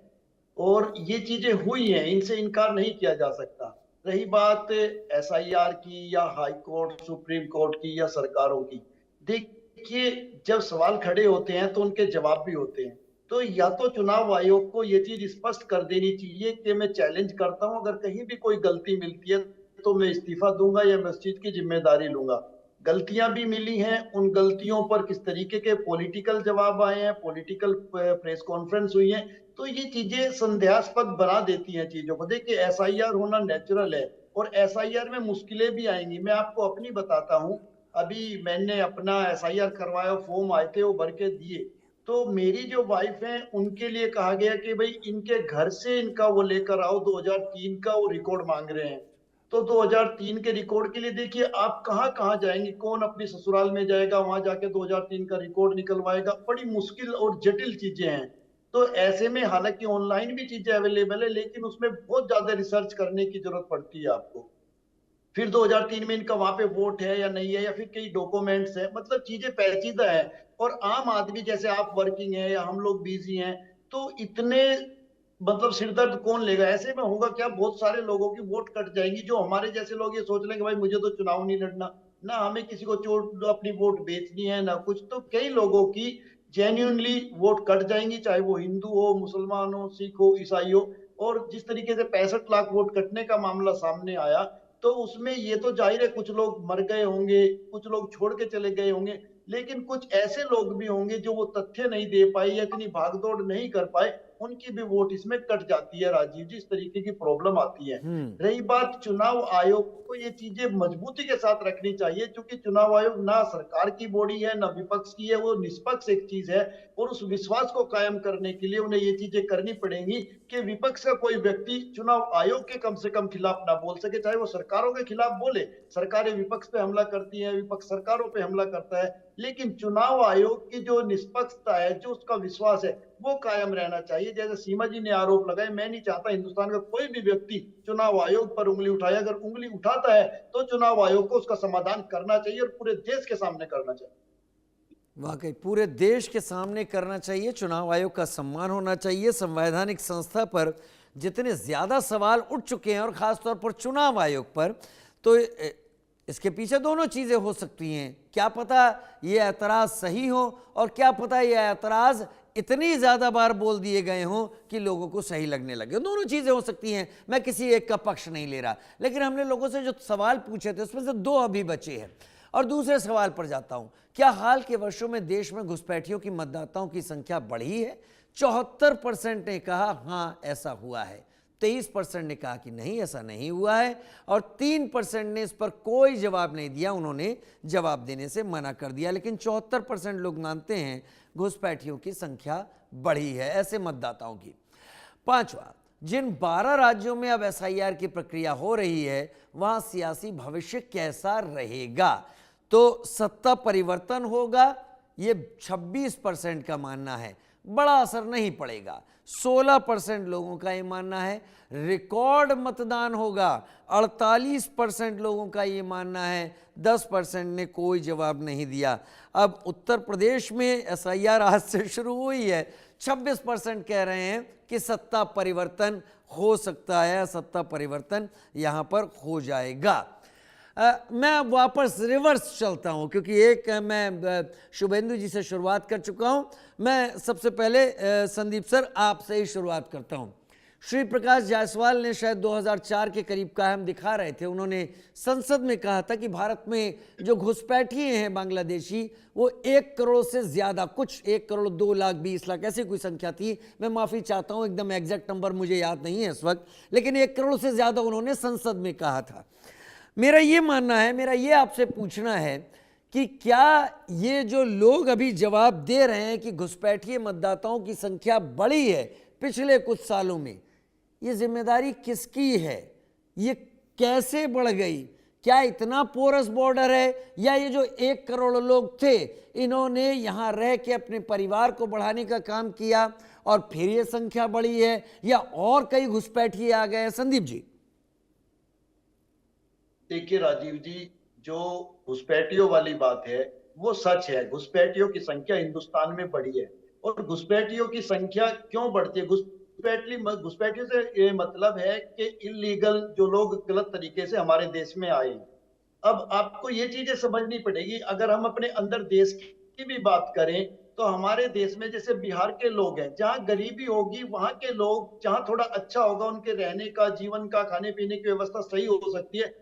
और ये चीजें हुई हैं, इनसे इनकार नहीं किया जा सकता। रही बात एसआईआर की या हाई कोर्ट सुप्रीम कोर्ट की या सरकारों की, देखिए जब सवाल खड़े होते हैं तो उनके जवाब भी होते हैं। तो या तो चुनाव आयोग को ये चीज स्पष्ट कर देनी चाहिए कि मैं चैलेंज करता हूं, अगर कहीं भी कोई गलती मिलती है तो मैं इस्तीफा दूंगा या मैं उस चीज की जिम्मेदारी लूंगा। गलतियां भी मिली हैं, उन गलतियों पर किस तरीके के पॉलिटिकल जवाब आए हैं, पॉलिटिकल प्रेस कॉन्फ्रेंस हुई है, तो ये चीजें संदेहास्पद बना देती हैं चीजों को। देखिए एसआईआर होना नेचुरल है, और एसआईआर में मुश्किलें भी आएंगी। मैं आपको अपनी बताता हूँ, अभी मैंने अपना एसआईआर करवाया, फॉर्म आए थे वो भर के दिए, तो मेरी जो वाइफ है उनके लिए कहा गया कि भाई इनके घर से इनका वो लेकर आओ, 2003 का वो रिकॉर्ड मांग रहे हैं। तो 2003 के रिकॉर्ड के लिए देखिए आप कहाँ कहाँ जाएंगे, कौन अपनी ससुराल में जाएगा वहां जाके 2003 का रिकॉर्ड निकलवाएगा, बड़ी मुश्किल और जटिल चीजें हैं। तो ऐसे में हालांकि ऑनलाइन भी चीजें अवेलेबल है, लेकिन उसमें बहुत ज्यादा रिसर्च करने की जरूरत पड़ती है आपको। फिर 2003 में इनका वहां पे वोट है या नहीं है, या फिर कई डॉक्यूमेंट्स है, मतलब चीजें पेचीदा है। और आम आदमी जैसे आप वर्किंग है या हम लोग बिजी हैं, तो इतने मतलब सिरदर्द कौन लेगा? ऐसे में होगा क्या, बहुत सारे लोगों की वोट कट जाएंगी। जो हमारे जैसे लोग ये सोच लेंगे भाई मुझे तो चुनाव नहीं लड़ना, ना हमें किसी को चोट अपनी वोट बेचनी है ना कुछ, तो कई लोगों की जेन्युइनली वोट कट जाएंगी, चाहे वो हिंदू हो, मुसलमान हो, सिख हो, ईसाई हो। और जिस तरीके से 65 लाख वोट कटने का मामला सामने आया, तो उसमें ये तो जाहिर है कुछ लोग मर गए होंगे, कुछ लोग छोड़ के चले गए होंगे, लेकिन कुछ ऐसे लोग भी होंगे जो वो तथ्य नहीं दे पाए या इतनी भागदौड़ नहीं कर पाए, उनकी भी वोट इसमें कट जाती है राजीव जी। इस तरीके की प्रॉब्लम आती है। रही बात चुनाव आयोग को, ये चीजें मजबूती के साथ रखनी चाहिए, क्योंकि चुनाव आयोग ना सरकार की बॉडी है ना विपक्ष की है, वो निष्पक्ष एक चीज है। और उस विश्वास को कायम करने के लिए उन्हें ये चीजें करनी पड़ेंगी कि विपक्ष का कोई व्यक्ति चुनाव आयोग के कम से कम खिलाफ ना बोल सके, चाहे वो सरकारों के खिलाफ बोले। सरकारें विपक्ष पे हमला करती है, विपक्ष सरकारों पे हमला करता है, लेकिन चुनाव आयोग की जो निष्पक्षता है, जो उसका विश्वास है, वो कायम रहना चाहिए। जैसे सीमा जी ने आरोप लगाए, मैं नहीं चाहता हिंदुस्तान का कोई भी व्यक्ति चुनाव आयोग पर उंगली उठाए। अगर उंगली उठाता है तो चुनाव आयोग को उसका समाधान करना चाहिए और पूरे देश के सामने करना चाहिए। वाकई पूरे देश के सामने करना चाहिए, चुनाव आयोग का सम्मान होना चाहिए। संवैधानिक संस्था पर जितने ज़्यादा सवाल उठ चुके हैं और ख़ासतौर पर चुनाव आयोग पर, तो इसके पीछे दोनों चीज़ें हो सकती हैं। क्या पता ये ऐतराज़ सही हो, और क्या पता ये ऐतराज़ इतनी ज़्यादा बार बोल दिए गए हों कि लोगों को सही लगने लगे। दोनों चीज़ें हो सकती हैं, मैं किसी एक का पक्ष नहीं ले रहा। लेकिन हमने लोगों से जो सवाल पूछे थे उसमें से दो अभी बचे हैं। और दूसरे सवाल पर जाता हूं, क्या हाल के वर्षों में देश में घुसपैठियों की मतदाताओं की संख्या बढ़ी है? 74% ने कहा हाँ ऐसा हुआ है, 23% ने कहा कि नहीं ऐसा नहीं हुआ है, और 3% ने इस पर कोई जवाब नहीं दिया, उन्होंने जवाब देने से मना कर दिया। लेकिन 74% लोग मानते हैं घुसपैठियों की संख्या बढ़ी है, ऐसे मतदाताओं की। पांचवा, जिन 12 राज्यों में अब एसआईआर की प्रक्रिया हो रही है वहां सियासी भविष्य कैसा रहेगा? तो सत्ता परिवर्तन होगा, ये 26% का मानना है। बड़ा असर नहीं पड़ेगा। 16% लोगों का ये मानना है। रिकॉर्ड मतदान होगा, 48% लोगों का ये मानना है। 10% ने कोई जवाब नहीं दिया। अब उत्तर प्रदेश में एसआईआर आज से शुरू हुई है। 26% कह रहे हैं कि सत्ता परिवर्तन हो सकता है, सत्ता परिवर्तन यहाँ पर हो जाएगा। मैं अब वापस रिवर्स चलता हूं, क्योंकि एक मैं शुभेंदु जी से शुरुआत कर चुका हूं। मैं सबसे पहले संदीप सर आपसे ही शुरुआत करता हूं। श्री प्रकाश जायसवाल ने शायद 2004 के करीब का हम दिखा रहे थे, उन्होंने संसद में कहा था कि भारत में जो घुसपैठिए हैं बांग्लादेशी वो 1 करोड़ से ज़्यादा, कुछ 1 करोड़ 2 लाख 20 लाख ऐसी कोई संख्या थी। मैं माफ़ी चाहता हूँ, एकदम एग्जैक्ट नंबर मुझे याद नहीं है इस वक्त, लेकिन 1 करोड़ से ज़्यादा उन्होंने संसद में कहा था। मेरा ये मानना है, मेरा ये आपसे पूछना है कि क्या ये जो लोग अभी जवाब दे रहे हैं कि घुसपैठिए मतदाताओं की संख्या बढ़ी है पिछले कुछ सालों में, ये जिम्मेदारी किसकी है? ये कैसे बढ़ गई? क्या इतना पोरस बॉर्डर है, या ये जो 1 करोड़ लोग थे इन्होंने यहाँ रह के अपने परिवार को बढ़ाने का काम किया और फिर ये संख्या बढ़ी है, या और कई घुसपैठिए आ गए? संदीप जी। देखिए राजीव जी, जो घुसपैठियों वाली बात है वो सच है। घुसपैठियों की संख्या हिंदुस्तान में बढ़ी है। और घुसपैठियों की संख्या क्यों बढ़ती है? घुसपैठियों से ये मतलब है कि इलीगल जो लोग गलत तरीके से हमारे देश में आए। अब आपको ये चीजें समझनी पड़ेगी। अगर हम अपने अंदर देश की भी बात करें तो हमारे देश में जैसे बिहार के लोग हैं, जहाँ गरीबी होगी वहां के लोग, जहाँ थोड़ा अच्छा होगा उनके रहने का, जीवन का, खाने पीने की व्यवस्था सही हो सकती है,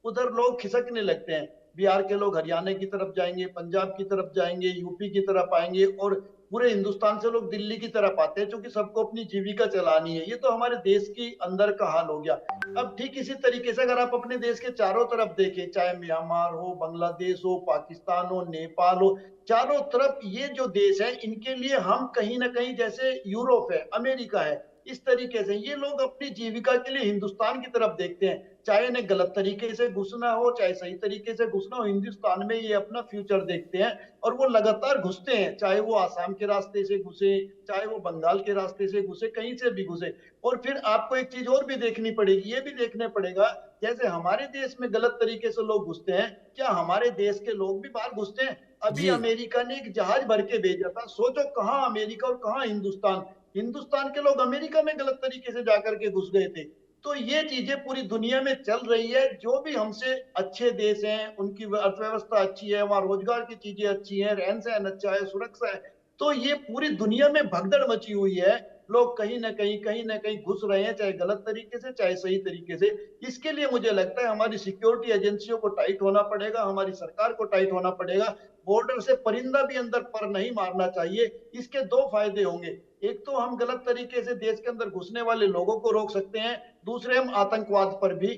उधर लोग खिसकने लगते हैं। बिहार के लोग हरियाणा की तरफ जाएंगे, पंजाब की तरफ जाएंगे, यूपी की तरफ आएंगे, और पूरे हिंदुस्तान से लोग दिल्ली की तरफ आते हैं, क्योंकि सबको अपनी जीविका चलानी है। ये तो हमारे देश की अंदर का हाल हो गया। अब ठीक इसी तरीके से अगर आप अपने देश के चारों तरफ देखें, चाहे म्यांमार हो, बांग्लादेश हो, पाकिस्तान हो, नेपाल हो, चारों तरफ ये जो देश है, इनके लिए हम कहीं ना कहीं जैसे यूरोप है, अमेरिका है, इस तरीके से ये लोग अपनी जीविका के लिए हिंदुस्तान की तरफ देखते हैं। चाहे इन्हें गलत तरीके से घुसना हो, चाहे सही तरीके से घुसना हो, हिंदुस्तान में ये अपना फ्यूचर देखते हैं और वो लगातार घुसते हैं। चाहे वो आसाम के रास्ते से घुसे, चाहे वो बंगाल के रास्ते से घुसे, कहीं से भी घुसे। और फिर आपको एक चीज और भी देखनी पड़ेगी, ये भी देखना पड़ेगा, जैसे हमारे देश में गलत तरीके से लोग घुसते हैं, क्या हमारे देश के लोग भी बाहर घुसते हैं? अभी जी। अमेरिका ने एक जहाज भर के भेजा था। सोचो कहाँ अमेरिका और कहाँ हिंदुस्तान। हिंदुस्तान के लोग अमेरिका में गलत तरीके से जाकर के घुस गए थे। तो ये चीजें पूरी दुनिया में चल रही है। जो भी हमसे अच्छे देश हैं, उनकी अर्थव्यवस्था अच्छी है, वहां रोजगार की चीजें अच्छी हैं, रहन सहन अच्छा है, सुरक्षा है, तो ये पूरी दुनिया में भगदड़ मची हुई है। लोग कहीं ना कहीं घुस रहे हैं, चाहे गलत तरीके से चाहे सही तरीके से। इसके लिए मुझे लगता है हमारी सिक्योरिटी एजेंसियों को टाइट होना पड़ेगा, हमारी सरकार को टाइट होना पड़ेगा। बॉर्डर से परिंदा भी अंदर पर नहीं मारना चाहिए। इसके 2 फायदे होंगे। एक तो हम गलत तरीके से देश के अंदर घुसने वाले लोगों को रोक सकते हैं, दूसरे हम आतंकवाद पर भी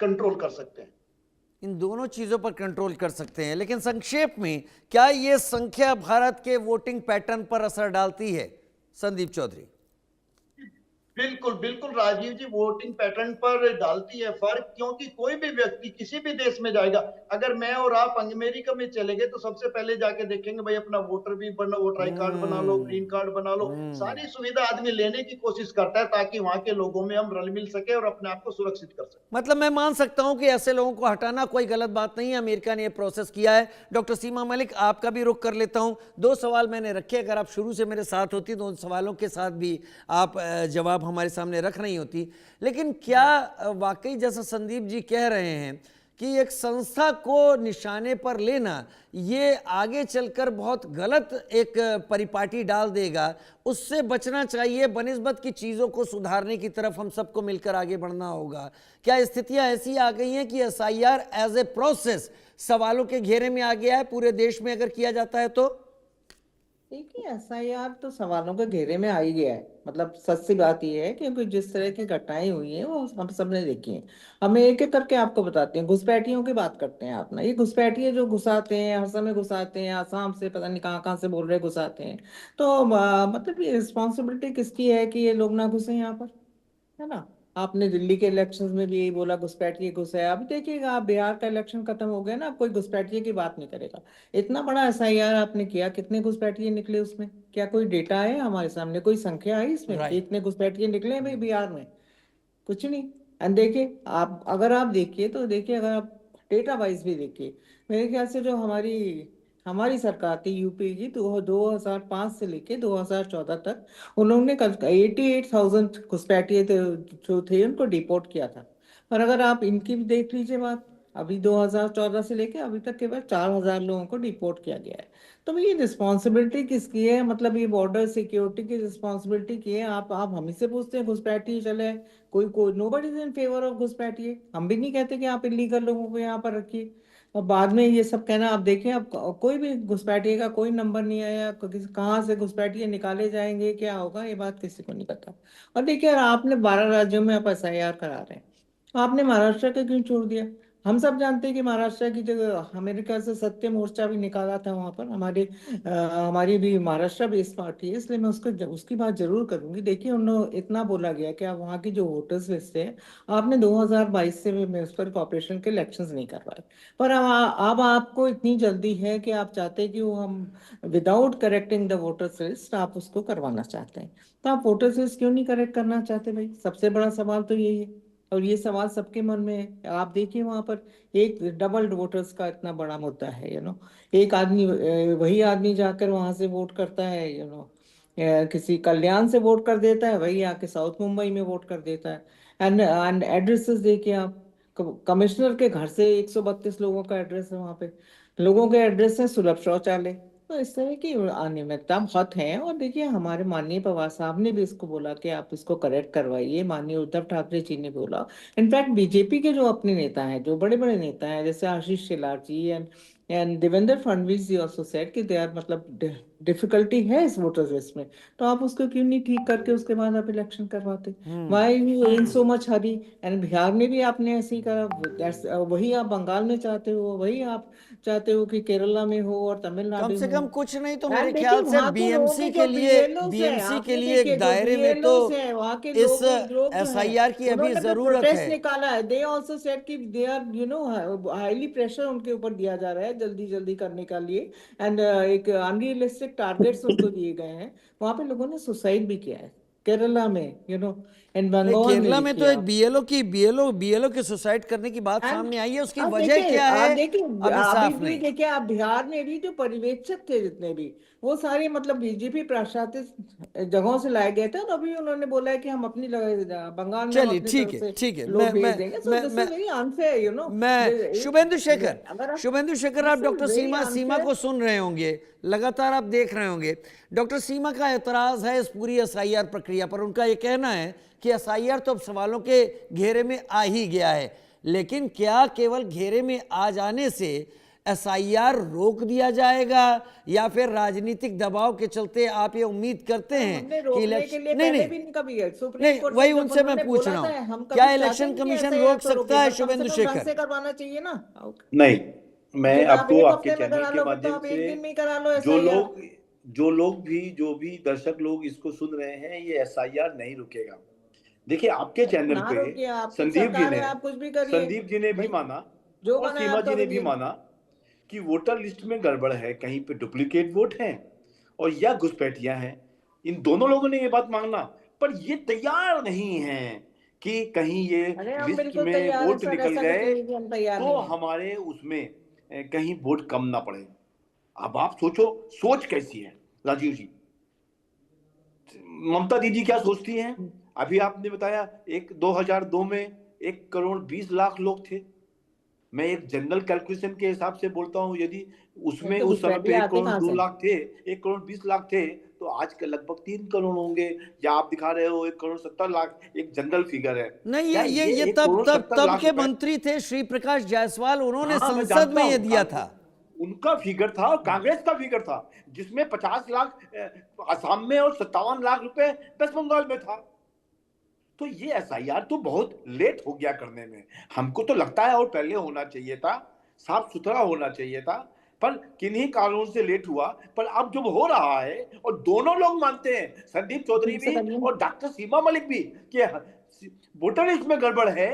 कंट्रोल कर सकते हैं। इन दोनों चीजों पर कंट्रोल कर सकते हैं, लेकिन संक्षेप में क्या ये संख्या भारत के वोटिंग पैटर्न पर असर डालती है? संदीप चौधरी। बिल्कुल बिल्कुल राजीव जी, वोटिंग पैटर्न पर डालती है फर्क, क्योंकि कोई भी व्यक्ति किसी भी देश में जाएगा। अगर मैं और आप अमेरिका में चले गए तो सबसे पहले जाके देखेंगे भाई अपना वोटर भी बना, वोटर आई कार्ड बना लो, ग्रीन कार्ड बना लो। सारी सुविधा आदमी लेने की कोशिश करता है ताकि वहां के लोगों में हम रल मिल सके और अपने आप को सुरक्षित कर सके। मतलब मैं मान सकता हूं कि ऐसे लोगों को हटाना कोई गलत बात नहीं है, अमेरिका ने यह प्रोसेस किया है। डॉक्टर सीमा मलिक, आपका भी रुख कर लेता हूं। 2 सवाल मैंने रखे, अगर आप शुरू से मेरे साथ होती तो उन सवालों के साथ भी आप जवाब हमारे सामने रख नहीं होती। लेकिन क्या वाकई जैसा संदीप जी कह रहे हैं कि एक संस्था को निशाने पर लेना ये आगे चलकर बहुत गलत एक परिपाटी डाल देगा, उससे बचना चाहिए, बनिस्बत की चीज़ों को सुधारने की तरफ हम सबको मिलकर आगे बढ़ना होगा? क्या स्थितियां ऐसी आ गई हैं कि एसआईआर एज ए प्रोसेस सवालों के घेरे में आ गया है पूरे देश में अगर किया जाता है तो? देखिए, एसआईआर तो सवालों के घेरे में आ ही गया है। मतलब सच सी बात यह है क्योंकि जिस तरह की घटनाएं हुई हैं वो हम सब ने देखी हैं। हमें एक एक करके आपको बताते हैं। घुसपैठियों की बात करते हैं आप ना, ये घुसपैठिए जो घुसाते हैं, हर समय घुसाते हैं, आसाम से पता नहीं कहाँ कहाँ से बोल रहे घुसाते हैं। तो मतलब ये रिस्पॉन्सिबिलिटी किसकी है कि ये लोग ना घुसे यहाँ पर, है ना? आपने दिल्ली के इलेक्शंस में भी यही बोला घुसपैठिए घुस है। अब देखिएगा आप, बिहार का इलेक्शन खत्म हो गया ना, अब कोई घुसपैठिए की बात नहीं करेगा। इतना बड़ा एसआईआर आपने किया, कितने घुसपैठिए निकले उसमें? क्या कोई डेटा है हमारे सामने, कोई संख्या है इसमें कि राइट। इतने घुसपैठिए निकले हैं भाई बिहार में? कुछ नहीं। एंड देखिए आप, अगर आप देखिए तो देखिए, अगर आप डेटा वाइज भी देखिए, मेरे ख्याल से जो हमारी हमारी सरकार थी यूपी की, तो 2005 से लेके 2014 तक उन्होंने 88,000 घुसपैठिए जो थे उनको डिपोर्ट किया था। पर अगर आप इनकी भी देख लीजिए बात, अभी 2014 से लेके अभी तक केवल 4,000 लोगों को डिपोर्ट किया गया है। तो ये रिस्पॉन्सिबिलिटी किसकी है? मतलब ये बॉर्डर सिक्योरिटी की रिस्पॉन्सिबिलिटी की है? आप हम ही से पूछते हैं घुसपैठिए चले, कोई nobody is in favour of घुसपैठिए। हम भी नहीं कहते कि आप इलीगल लोगों को यहाँ पर रखिए और बाद में ये सब कहना। आप देखें, अब कोई भी घुसपैठिए का कोई नंबर नहीं आया, कहाँ से घुसपैठिए निकाले जाएंगे, क्या होगा, ये बात किसी को नहीं पता। और देखिए, और आपने 12 राज्यों में आप एसआईआर करा रहे हैं, तो आपने महाराष्ट्र का क्यों छोड़ दिया? हम सब जानते हैं कि महाराष्ट्र की जगह मेरे ख्याल से सत्य मोर्चा भी निकाला था वहां पर। हमारी भी महाराष्ट्र बेस्ड पार्टी है, इसलिए मैं उसकी बात जरूर करूंगी। देखिए, उन्होंने इतना बोला गया कि आप वहाँ की जो वोटर्स लिस्ट है, आपने 2022 से म्यूनिसिपल कॉर्पोरेशन के इलेक्शंस नहीं करवाए। पर अब आपको इतनी जल्दी है कि आप चाहते हैं कि वो हम without correcting the voters list आप उसको करवाना चाहते हैं। तो आप वोटर्स लिस्ट क्यों नहीं करेक्ट करना चाहते भाई? सबसे बड़ा सवाल तो यही है, और ये सवाल सबके मन में है। आप देखिए वहां पर एक डबल वोटर्स का इतना बड़ा मुद्दा है, एक आदमी, वही आदमी जाकर वहां से वोट करता है, किसी कल्याण से वोट कर देता है, वही आके साउथ मुंबई में वोट कर देता है। एंड एड्रेसेस देखिए आप, कमिश्नर के घर से 132 लोगों का एड्रेस है वहां पे, लोगों के एड्रेस है सुलभ शौचालय। तो इस तरह की अनियमितता बहुत है। और देखिए, हमारे माननीय पवार साहब ने भी इसको बोला कि आप इसको करेक्ट करवाइए, माननीय उद्धव ठाकरे जी ने बोला। इनफैक्ट बीजेपी के जो अपने नेता हैं, जो बड़े बड़े नेता हैं, जैसे Ashish Shelar ji and Devendra Fadnavis ji also said कि दे आर, मतलब डिफिकल्टी है इस वोटर्स लिस्ट में। तो आप उसको क्यों नहीं ठीक करके उसके बाद आप इलेक्शन करवाते? Why you in so much Hari? And Bihar में भी आपने ऐसे ही करा। वही आप बंगाल में चाहते हो, वही आप चाहते हो कि केरला में हो और कम तमिलनाडु से में कम हो। कुछ नहीं तो यार मेरे देखिए, ख्याल से वहां के लोगों के बीएमसी के जो लिए बीएलओस हैं, बीएमसी के आपने लिए एक देखिए जो दायरे में तो बीएलओस हैं वहां के इस लोग जो हैं, एसआईआर की अभी उन्होंने फिर जरूरत प्रोटेस्ट है। निकाला है। दे आल्सो सेड कि दे आर हाईली प्रेशर उनके ऊपर दिया जा रहा है जल्दी जल्दी करने के लिए। एंड एक अनरियलिस्टिक टारगेट्स उनको दिए गए हैं। वहां पे लोगों ने सुसाइड भी किया है, केरला में, एंड नहीं, बंगाल में केरला में तो देखिए एक आप। बीएलओ की सुसाइड करने की बात एंड सामने आई है, उसकी आप वजह देखिए, क्या है अभी अभी साफ भी नहीं। देखिए, आप बिहार में भी जो पर्यवेक्षक थे जितने भी, वो सारे मतलब बीजेपी प्रशासित जगहों से लाए गए थे। और अभी उन्होंने बोला है कि हम बंगाल में हम चलिए अपनी ठीक तरफ है, से ठीक है। लोग भेज देंगे। So this is very unfair, मैं शुभेंदु शेखर, अगर आप, शुभेंदु शेखर, आप this is doctor very Seema unfair. को सुन रहे होंगे, लगातार आप देख रहे होंगे। डॉक्टर सीमा का एतराज है इस पूरी एसआईआर प्रक्रिया पर। उनका यह कहना है कि एसआईआर तो अब सवालों के घेरे में आ ही गया है, लेकिन क्या केवल घेरे में आ जाने से एसआईआर रोक दिया जाएगा, या फिर राजनीतिक दबाव के चलते आप ये उम्मीद करते हैं हमने कि रोकने के इलेक्शन लिए नहीं पहले नहीं भी नहीं कभी गए सुप्रीम नहीं, कोर्ट वही में, जब उनसे मैं उन्होंने पूछ बोला रहा था, हूं, हम क्या कभी चाहते इलेक्शन नहीं कि कमीशन ऐसे रोक तो रोके, सकता है? पर कम से शुभेंदु कम ढंग शेखर, से करवाना चाहिए ना। नहीं, मैं लेकिन आप आपको एक आपके हफ्ते में चैनल करा के लोगे तो माध्यम आप से, एक दिन में ही करा लो जो एसआईआर। लोग जो भी दर्शक लोग इसको सुन रहे हैं, ये एसआईआर नहीं रुकेगा। देखिए, आपके चैनल ना पे रोकिए, आपकी संदीप जी सरकार है, ने आप कुछ भी करिए संदीप जी ने भी भाई, माना जो और बना है सीमा आप जी ने भी करिए। माना कि वोटर लिस्ट में गड़बड़ है, कहीं पे डुप्लीकेट वोट है और या घुसपैठियां हैं। इन दोनों लोगों ने ये बात मांगना, पर ये तैयार नहीं है कि कहीं ये अरे हम लिस्ट बिल्कुल में तैयार हैं वोट सर, निकल ऐसा कुछ गए नहीं है कि हम तैयार तो नहीं है। हमारे उसमें कहीं वोट कम ना पड़े। अब आप सोचो, सोच कैसी है राजीव जी, ममता दीदी क्या सोचती हैं? अभी आपने बताया 2002 में 1,20,00,000 लोग थे। मैं एक जनरल कैलकुलेशन के हिसाब से बोलता हूं, यदि नहीं उसमें तो उस समय घुसपैठिए पे एक आते करोड़ कहाँ दो से? लाख थे 1,20,00,000 थे, तो आज के लगभग 3 करोड़ होंगे। या आप दिखा रहे हो 1,70,00,000, एक जनरल फिगर है। नहीं, क्या ये एक तब करोड़ तब सत्तर तब लाख के रुपए मंत्री थे श्री प्रकाश जायसवाल, उन्होंने हाँ, मैं संसद जानता में ये हूं, दिया था। उनका फिगर था और कांग्रेस का फिगर था, जिसमें 50 लाख असम में और 57 लाख रुपए वेस्ट बंगाल में था। तो ये एसआईआर तो बहुत लेट हो गया करने में। हमको तो लगता है और पहले होना चाहिए था, साफ सुथरा होना चाहिए था, पर किन्हीं कारणों से लेट हुआ। पर अब जब हो रहा है और दोनों लोग मानते हैं, संदीप चौधरी ठीक से भी करिए। और डॉक्टर सीमा मलिक भी, कि वोटर लिस्ट में गड़बड़ है,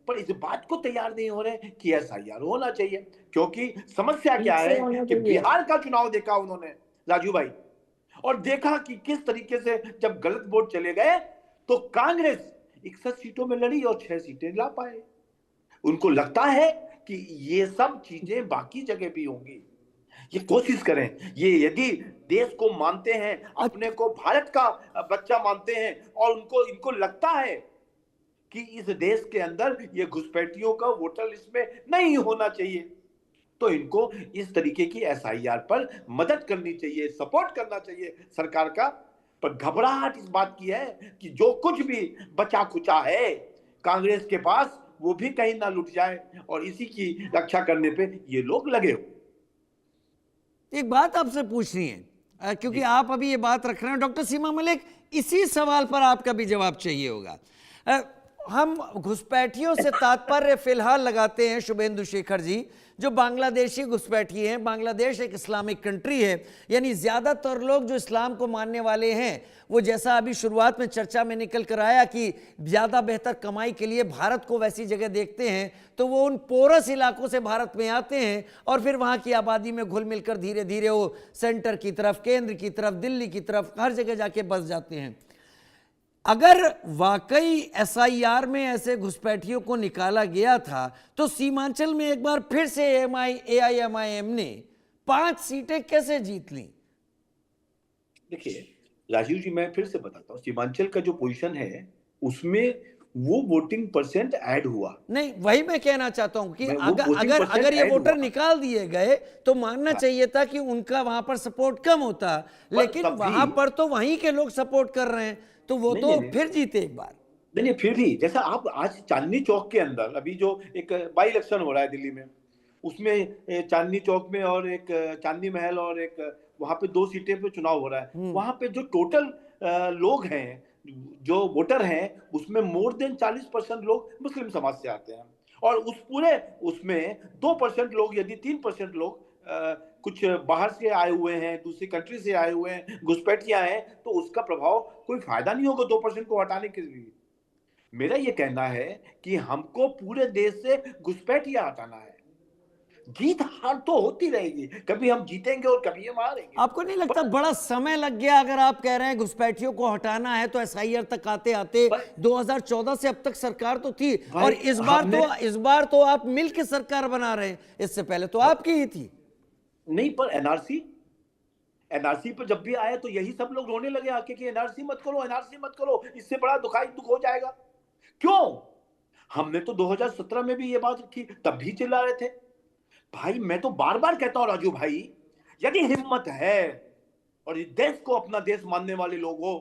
पर इस बात को तैयार नहीं हो रहे कि एसआईआर होना चाहिए। क्योंकि समस्या क्या ठीक से है होना कि चाहिए। बिहार का चुनाव देखा उन्होंने राजू भाई, और देखा कि किस तरीके से जब गलत वोट चले गए तो कांग्रेस 61 सीटों में लड़ी और 6 सीटें ला पाए। उनको लगता है कि ये सब चीजें बाकी जगह भी होंगी। ये कोशिश करें, ये यदि देश को मानते हैं, अपने को भारत का बच्चा मानते हैं, और इनको लगता है कि इस देश के अंदर ये घुसपैठियों का वोटर लिस्ट में नहीं होना चाहिए, तो इनको इस तरीके की एसआईआर पर मदद करनी चाहिए, सपोर्ट करना चाहिए सरकार का। पर घबराहट इस बात की है कि जो कुछ भी बचा खुचा है कांग्रेस के पास, वो भी कहीं ना लुट जाए, और इसी की रक्षा करने पे ये लोग लगे हो। एक बात आपसे पूछनी है, क्योंकि आप अभी ये बात रख रहे हैं डॉक्टर सीमा मलिक, इसी सवाल पर आपका भी जवाब चाहिए होगा। हम घुसपैठियों से तात्पर्य फिलहाल लगाते हैं शुभेंदु शेखर जी, जो बांग्लादेशी घुसपैठी हैं। बांग्लादेश एक इस्लामिक कंट्री है, यानी ज़्यादातर लोग जो इस्लाम को मानने वाले हैं, वो जैसा अभी शुरुआत में चर्चा में निकल कर आया कि ज़्यादा बेहतर कमाई के लिए भारत को वैसी जगह देखते हैं, तो वो उन पोरस इलाकों से भारत में आते हैं और फिर वहाँ की आबादी में घुल मिलकर धीरे धीरे वो सेंटर की तरफ, केंद्र की तरफ, दिल्ली की तरफ, हर जगह जाके बस जाते हैं। अगर वाकई एसआईआर में ऐसे घुसपैठियों को निकाला गया था, तो सीमांचल में एक बार फिर से एआईएमआईएम ने 5 सीटें कैसे जीत ली? देखिए राजीव जी, मैं फिर से बताता हूँ, सीमांचल का जो पोजीशन है उसमें वो वोटिंग परसेंट ऐड हुआ नहीं, वही मैं कहना चाहता हूं कि वोटिंग अगर परसेंट अगर ये ऐड वोटर हुआ। निकाल दिए गए तो मानना चाहिए था कि उनका वहां पर सपोर्ट कम होता, लेकिन तब भी- वहां पर तो वहीं के लोग सपोर्ट कर रहे हैं, तो वो नहीं, तो नहीं, फिर जीते एक बार। नहीं नहीं, फिर भी जैसा आप आज चांदनी चौक के अंदर अभी जो एक बाई इलेक्शन हो रहा है दिल्ली में, उसमें चांदनी चौक में और एक चांदनी महल और एक वहां पे 2 सीटें पे चुनाव हो रहा है। वहां पे जो टोटल लोग हैं, जो वोटर हैं, उसमें मोर देन 40% लोग मुस्लिम समाज से आते हैं, और उस पूरे उसमें 2% लोग, यदि 3% लोग कुछ बाहर से आए हुए हैं, दूसरी कंट्री से आए हुए हैं, घुसपैठियां हैं, तो उसका प्रभाव कोई फायदा नहीं होगा 2% को हटाने के लिए। मेरा ये कहना है कि हमको पूरे देश से घुसपैठियां हटाना है। जीत हार तो होती रहेगी, कभी हम जीतेंगे और कभी हम हारेंगे। आपको नहीं लगता बड़ा समय लग गया? अगर आप कह रहे हैं घुसपैठियों को हटाना है, तो एसआईआर तक आते आते 2014 से अब तक सरकार तो थी, और इस बार तो आप मिल के सरकार बना रहे हैं, इससे पहले तो आपकी ही थी। नहीं, पर एनआरसी पर जब भी आए तो यही सब लोग रोने लगे आके कि एनआरसी मत करो, एनआरसी मत करो, इससे बड़ा दुख हो जाएगा। क्यों? हमने तो 2017 में भी ये बात रखी, तब भी चिल्ला रहे थे। भाई मैं तो बार बार कहता हूं राजू भाई, यदि हिम्मत है और इस देश को अपना देश मानने वाले लोग हो,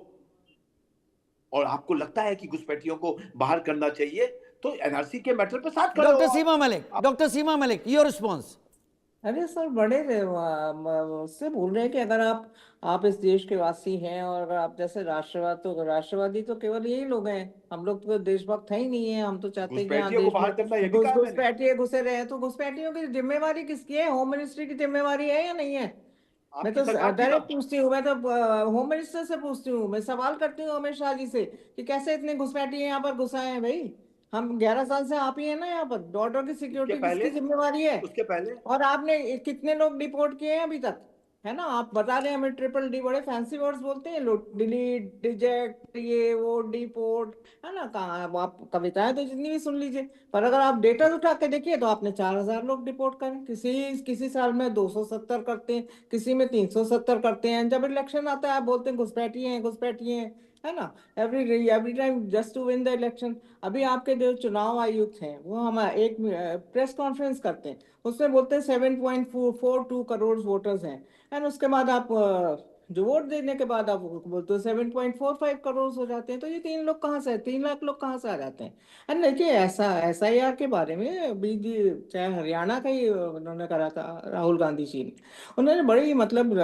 और आपको लगता है कि घुसपैठियों को बाहर करना चाहिए, तो एनआरसी के मैटर पे साथ खड़े हो। Doctor Seema Malik, your response. अरे सर, बड़े उससे बोल रहे हैं कि अगर आप इस देश के वासी हैं, और अगर आप जैसे राष्ट्रवादी तो केवल यही लोग हैं, हम लोग तो देशभक्त है ही नहीं है। हम तो चाहते हैं कि यहाँ घुसपैठियों को बाहर करना ये भी काम है। घुसपैठिए घुसे रहे, तो घुसपैठियों की जिम्मेवारी किसकी है? होम मिनिस्ट्री की जिम्मेवारी है या नहीं है? मैं तो डायरेक्ट पूछती हूँ, मैं तो होम मिनिस्टर से पूछती हूँ, मैं सवाल करती हूँ अमित शाह जी से कि कैसे इतने घुसपैठिए यहाँ पर घुसाए हैं भाई? हम 11 साल से आप ही है ना यहाँ पर। बॉर्डर की सिक्योरिटी किसकी जिम्मेवारी है? उसके पहले और आपने कितने लोग डिपोर्ट किए हैं अभी तक, है ना? आप बता रहे हैं हमें ट्रिपल डी, बड़े फैंसी वर्ड्स बोलते हैं लोग, डिलीट, रिजेक्ट, ये वो, डिपोर्ट, है ना? कहाँ आप कविताएं तो जितनी भी सुन लीजिए, पर अगर आप डेटा उठा के देखिए तो आपने 4000 लोग डिपोर्ट करें, किसी साल में 270 करते हैं, किसी में 370 करते हैं। जब इलेक्शन आता है आप बोलते हैं घुसपैठी हैं, है ना? Every time just to win the election. अभी आपके जो चुनाव आयुक्त हैं वो हमारे एक प्रेस कॉन्फ्रेंस करते हैं, उसमें बोलते हैं 7.42 करोड़ वोटर्स हैं, एंड उसके बाद आप जो वोट देने के बाद आप बोलते हो 7.45 करोड़ हो जाते हैं। तो ये 3 लाख लोग कहाँ से आ जाते हैं? एंड देखिए, ऐसा एसआईआर के बारे में अभी चाहे हरियाणा का ही उन्होंने करा था, राहुल गांधी जी ने, उन्होंने बड़ी मतलब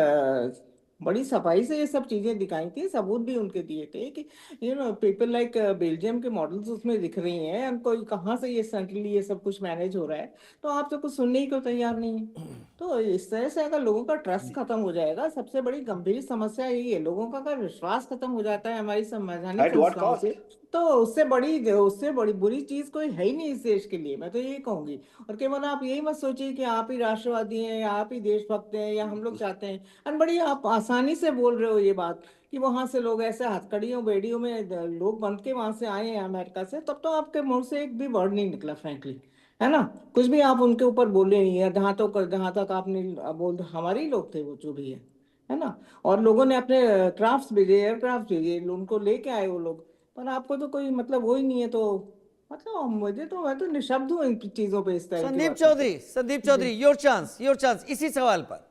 बड़ी सफाई से ये सब चीजें दिखाई थी, सबूत भी उनके दिए थे कि पीपल लाइक बेल्जियम के मॉडल्स उसमें दिख रही हैं, हमको कहाँ से ये सेंट्रली ये सब कुछ मैनेज हो रहा है। तो आप तो कुछ सुनने ही को तैयार नहीं है। तो इस तरह से अगर लोगों का ट्रस्ट खत्म हो जाएगा, सबसे बड़ी गंभीर समस्या यही है, लोगों का अगर विश्वास खत्म हो जाता है हमारी संवैधानिक संस्थाओं से, तो उससे बड़ी बुरी चीज कोई है ही नहीं इस देश के लिए, मैं तो यही कहूंगी। और केवल आप यही मत सोचिए कि आप ही राष्ट्रवादी हैं या आप ही देशभक्त हैं या हम लोग चाहते हैं। और बड़ी आप आसानी से बोल रहे हो ये बात कि वहां से लोग ऐसे हथकड़ियों बेड़ियों में लोग बंध के वहां से आए हैं अमेरिका से, तब तो आपके मुंह से एक भी वर्ड नहीं निकला फ्रैंकली, है ना। कुछ भी आप उनके ऊपर बोले नहीं है, जहाँ तक आपने बोल, हमारे ही लोग थे वो जो भी है ना। और लोगों ने अपने क्राफ्ट्स भेजे, एयरक्राफ्ट भेजे, उनको लेके आए वो लोग, पर आपको तो कोई मतलब वो ही नहीं है। तो मतलब मैं तो निशब्द हूँ इन चीजों पे, इस तरह की बातों पे। संदीप चौधरी, योर चांस इसी सवाल पर।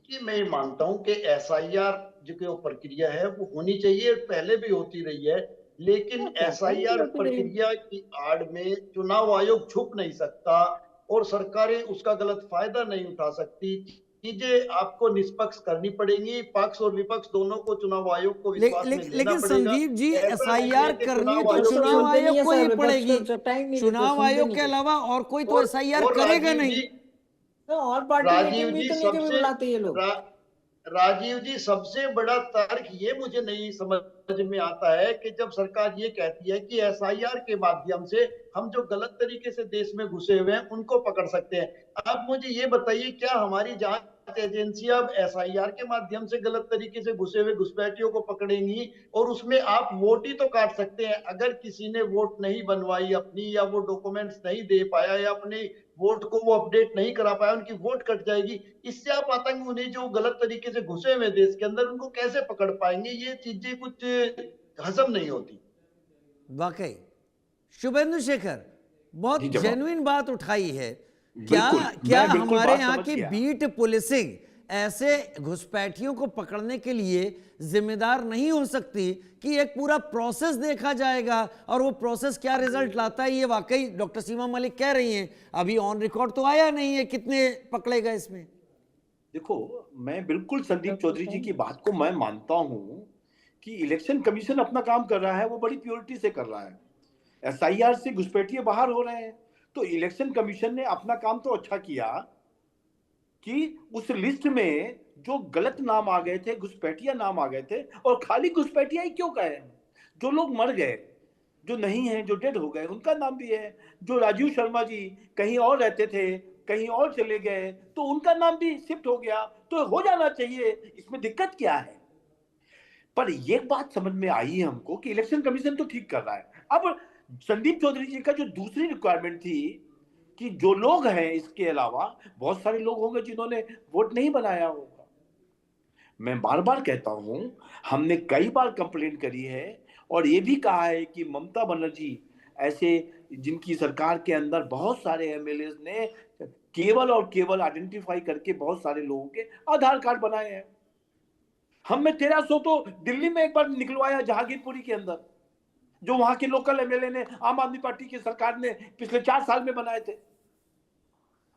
कि मैं ये मानता हूं कि एसआईआर जो प्रक्रिया है वो होनी चाहिए, पहले भी होती रही है, लेकिन एसआईआर प्रक्रिया की आड़ में चुनाव आयोग छुप नहीं सकता और सरकारें उसका गलत फायदा नहीं उठा सकती। चीजें आपको निष्पक्ष करनी पड़ेंगी, पक्ष और विपक्ष दोनों को चुनाव आयोग को विश्वास में लेना लेकिन पड़ेगा। संदीप जी, ऐसा नहीं है एसआईआर कि करनी चुनाव तो आयोग चुनाव सुनते नहीं आयोग है को ही सर, पड़ेगी। टाइम नहीं देते, चुनाव सुनते आयोग नहीं के है। अलावा और कोई तो और एसआईआर करेगा राजीव नहीं। जी, तो और पार्टी राजीव मीटिंग भी जी तो नहीं कभी सबसे बुलाते ये लोग। राजीव जी सबसे बड़ा तर्क ये मुझे नहीं समझ में आता है कि जब सरकार ये कहती है कि एसआईआर के माध्यम से हम जो गलत तरीके से देश में घुसे हुए हैं उनको पकड़ सकते हैं। आप मुझे ये बताइए, क्या हमारी जांच एजेंसियां अब एसआईआर के माध्यम से गलत तरीके से घुसे हुए घुसपैठियों को पकड़ेंगी? और उसमें आप वोट ही तो काट सकते हैं। अगर किसी ने वोट नहीं बनवाई अपनी, या वो डॉक्यूमेंट्स नहीं दे पाया, या अपने वोट को वो अपडेट नहीं करा पाया, उनकी वोट कट जाएगी। इससे आप आतंक, उन्हें जो गलत तरीके से घुसे हुए देश के अंदर, उनको कैसे पकड़ पाएंगे? ये चीजें कुछ हजम नहीं होती। वाकई शुभेंदु शेखर बहुत जी जवाब। जेन्युइन बात उठाई है। क्या बिल्कुल, क्या मैं बिल्कुल हमारे बात यहाँ समझ की गया। बीट पुलिसिंग ऐसे घुसपैठियों को पकड़ने के लिए जिम्मेदार नहीं हो सकती कि एक पूरा प्रोसेस देखा जाएगा और वो प्रोसेस क्या रिजल्ट लाता है? ये वाकई डॉक्टर सीमा मलिक कह रही हैं, अभी ऑन रिकॉर्ड तो आया नहीं है कितने पकड़े गए इसमें। देखो, मैं बिल्कुल संदीप चौधरी जी की बात को मैं मानता हूं कि इलेक्शन कमीशन अपना काम कर रहा है, वो बड़ी प्योरिटी से कर रहा है। एसआईआर से घुसपैठिए बाहर हो रहे हैं, तो इलेक्शन कमीशन ने अपना काम तो अच्छा किया कि उस लिस्ट में जो गलत नाम आ गए थे, घुसपैठिया नाम आ गए थे, और खाली घुसपैठिया ही क्यों कहे, जो लोग मर गए, जो नहीं है, जो डेड हो गए, उनका नाम भी है। जो राजीव शर्मा जी कहीं और रहते थे, कहीं और चले गए, तो उनका नाम भी शिफ्ट हो गया, तो हो जाना चाहिए, इसमें दिक्कत क्या है? पर ये बात समझ में आई है हमको कि इलेक्शन कमीशन तो ठीक कर रहा है। अब संदीप चौधरी जी का जो दूसरी रिक्वायरमेंट थी कि जो लोग हैं, इसके अलावा बहुत सारे लोग होंगे जिन्होंने वोट नहीं बनाया होगा। मैं बार बार कहता हूं, हमने कई बार कंप्लेंट करी है और ये भी कहा है कि ममता बनर्जी ऐसे, जिनकी सरकार के अंदर बहुत सारे एमएलए ने केवल और केवल आइडेंटिफाई करके बहुत सारे लोगों के आधार कार्ड बनाए हैं। हमने 1300 तो दिल्ली में एक बार निकलवाया, जहांगीरपुरी के अंदर, जो वहां के लोकल एमएलए ने, आम आदमी पार्टी की सरकार ने पिछले 4 साल में बनाए थे,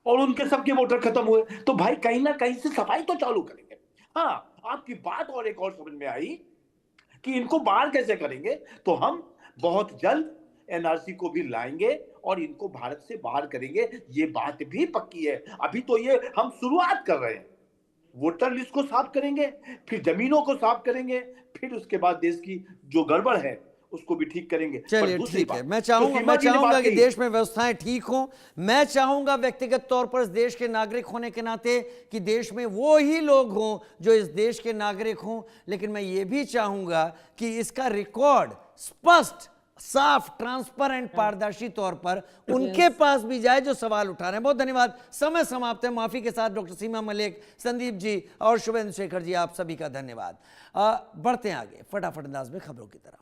और उनके सबके वोटर खत्म हुए। तो भाई कहीं ना कहीं से सफाई तो चालू करेंगे। हाँ, आपकी बात और एक और समझ में आई कि इनको बाहर कैसे करेंगे, तो हम बहुत जल्द एनआरसी को भी लाएंगे और इनको भारत से बाहर करेंगे, ये बात भी पक्की है। अभी तो ये हम शुरुआत कर रहे हैं। वोटर लिस्ट को साफ करेंगे, फिर जमीनों को साफ करेंगे, फिर उसके बाद देश की जो गड़बड़ है उसको भी ठीक करेंगे। चलिए ठीक है, मैं चाहूंगा कि देश में व्यवस्थाएं ठीक हों। मैं चाहूंगा व्यक्तिगत तौर पर इस देश के नागरिक होने के नाते कि देश में वो ही लोग हों जो इस देश के नागरिक हों, लेकिन मैं ये भी चाहूंगा कि इसका रिकॉर्ड स्पष्ट, साफ, ट्रांसपेरेंट, पारदर्शी तौर पर उनके पास भी जाए जो सवाल उठा रहे हैं। बहुत धन्यवाद। समय समाप्त है। माफी के साथ डॉक्टर सीमा मलिक, संदीप जी और शुभेंदु शेखर जी, आप सभी का धन्यवाद। बढ़ते हैं आगे फटाफट अंदाज में खबरों की तरफ।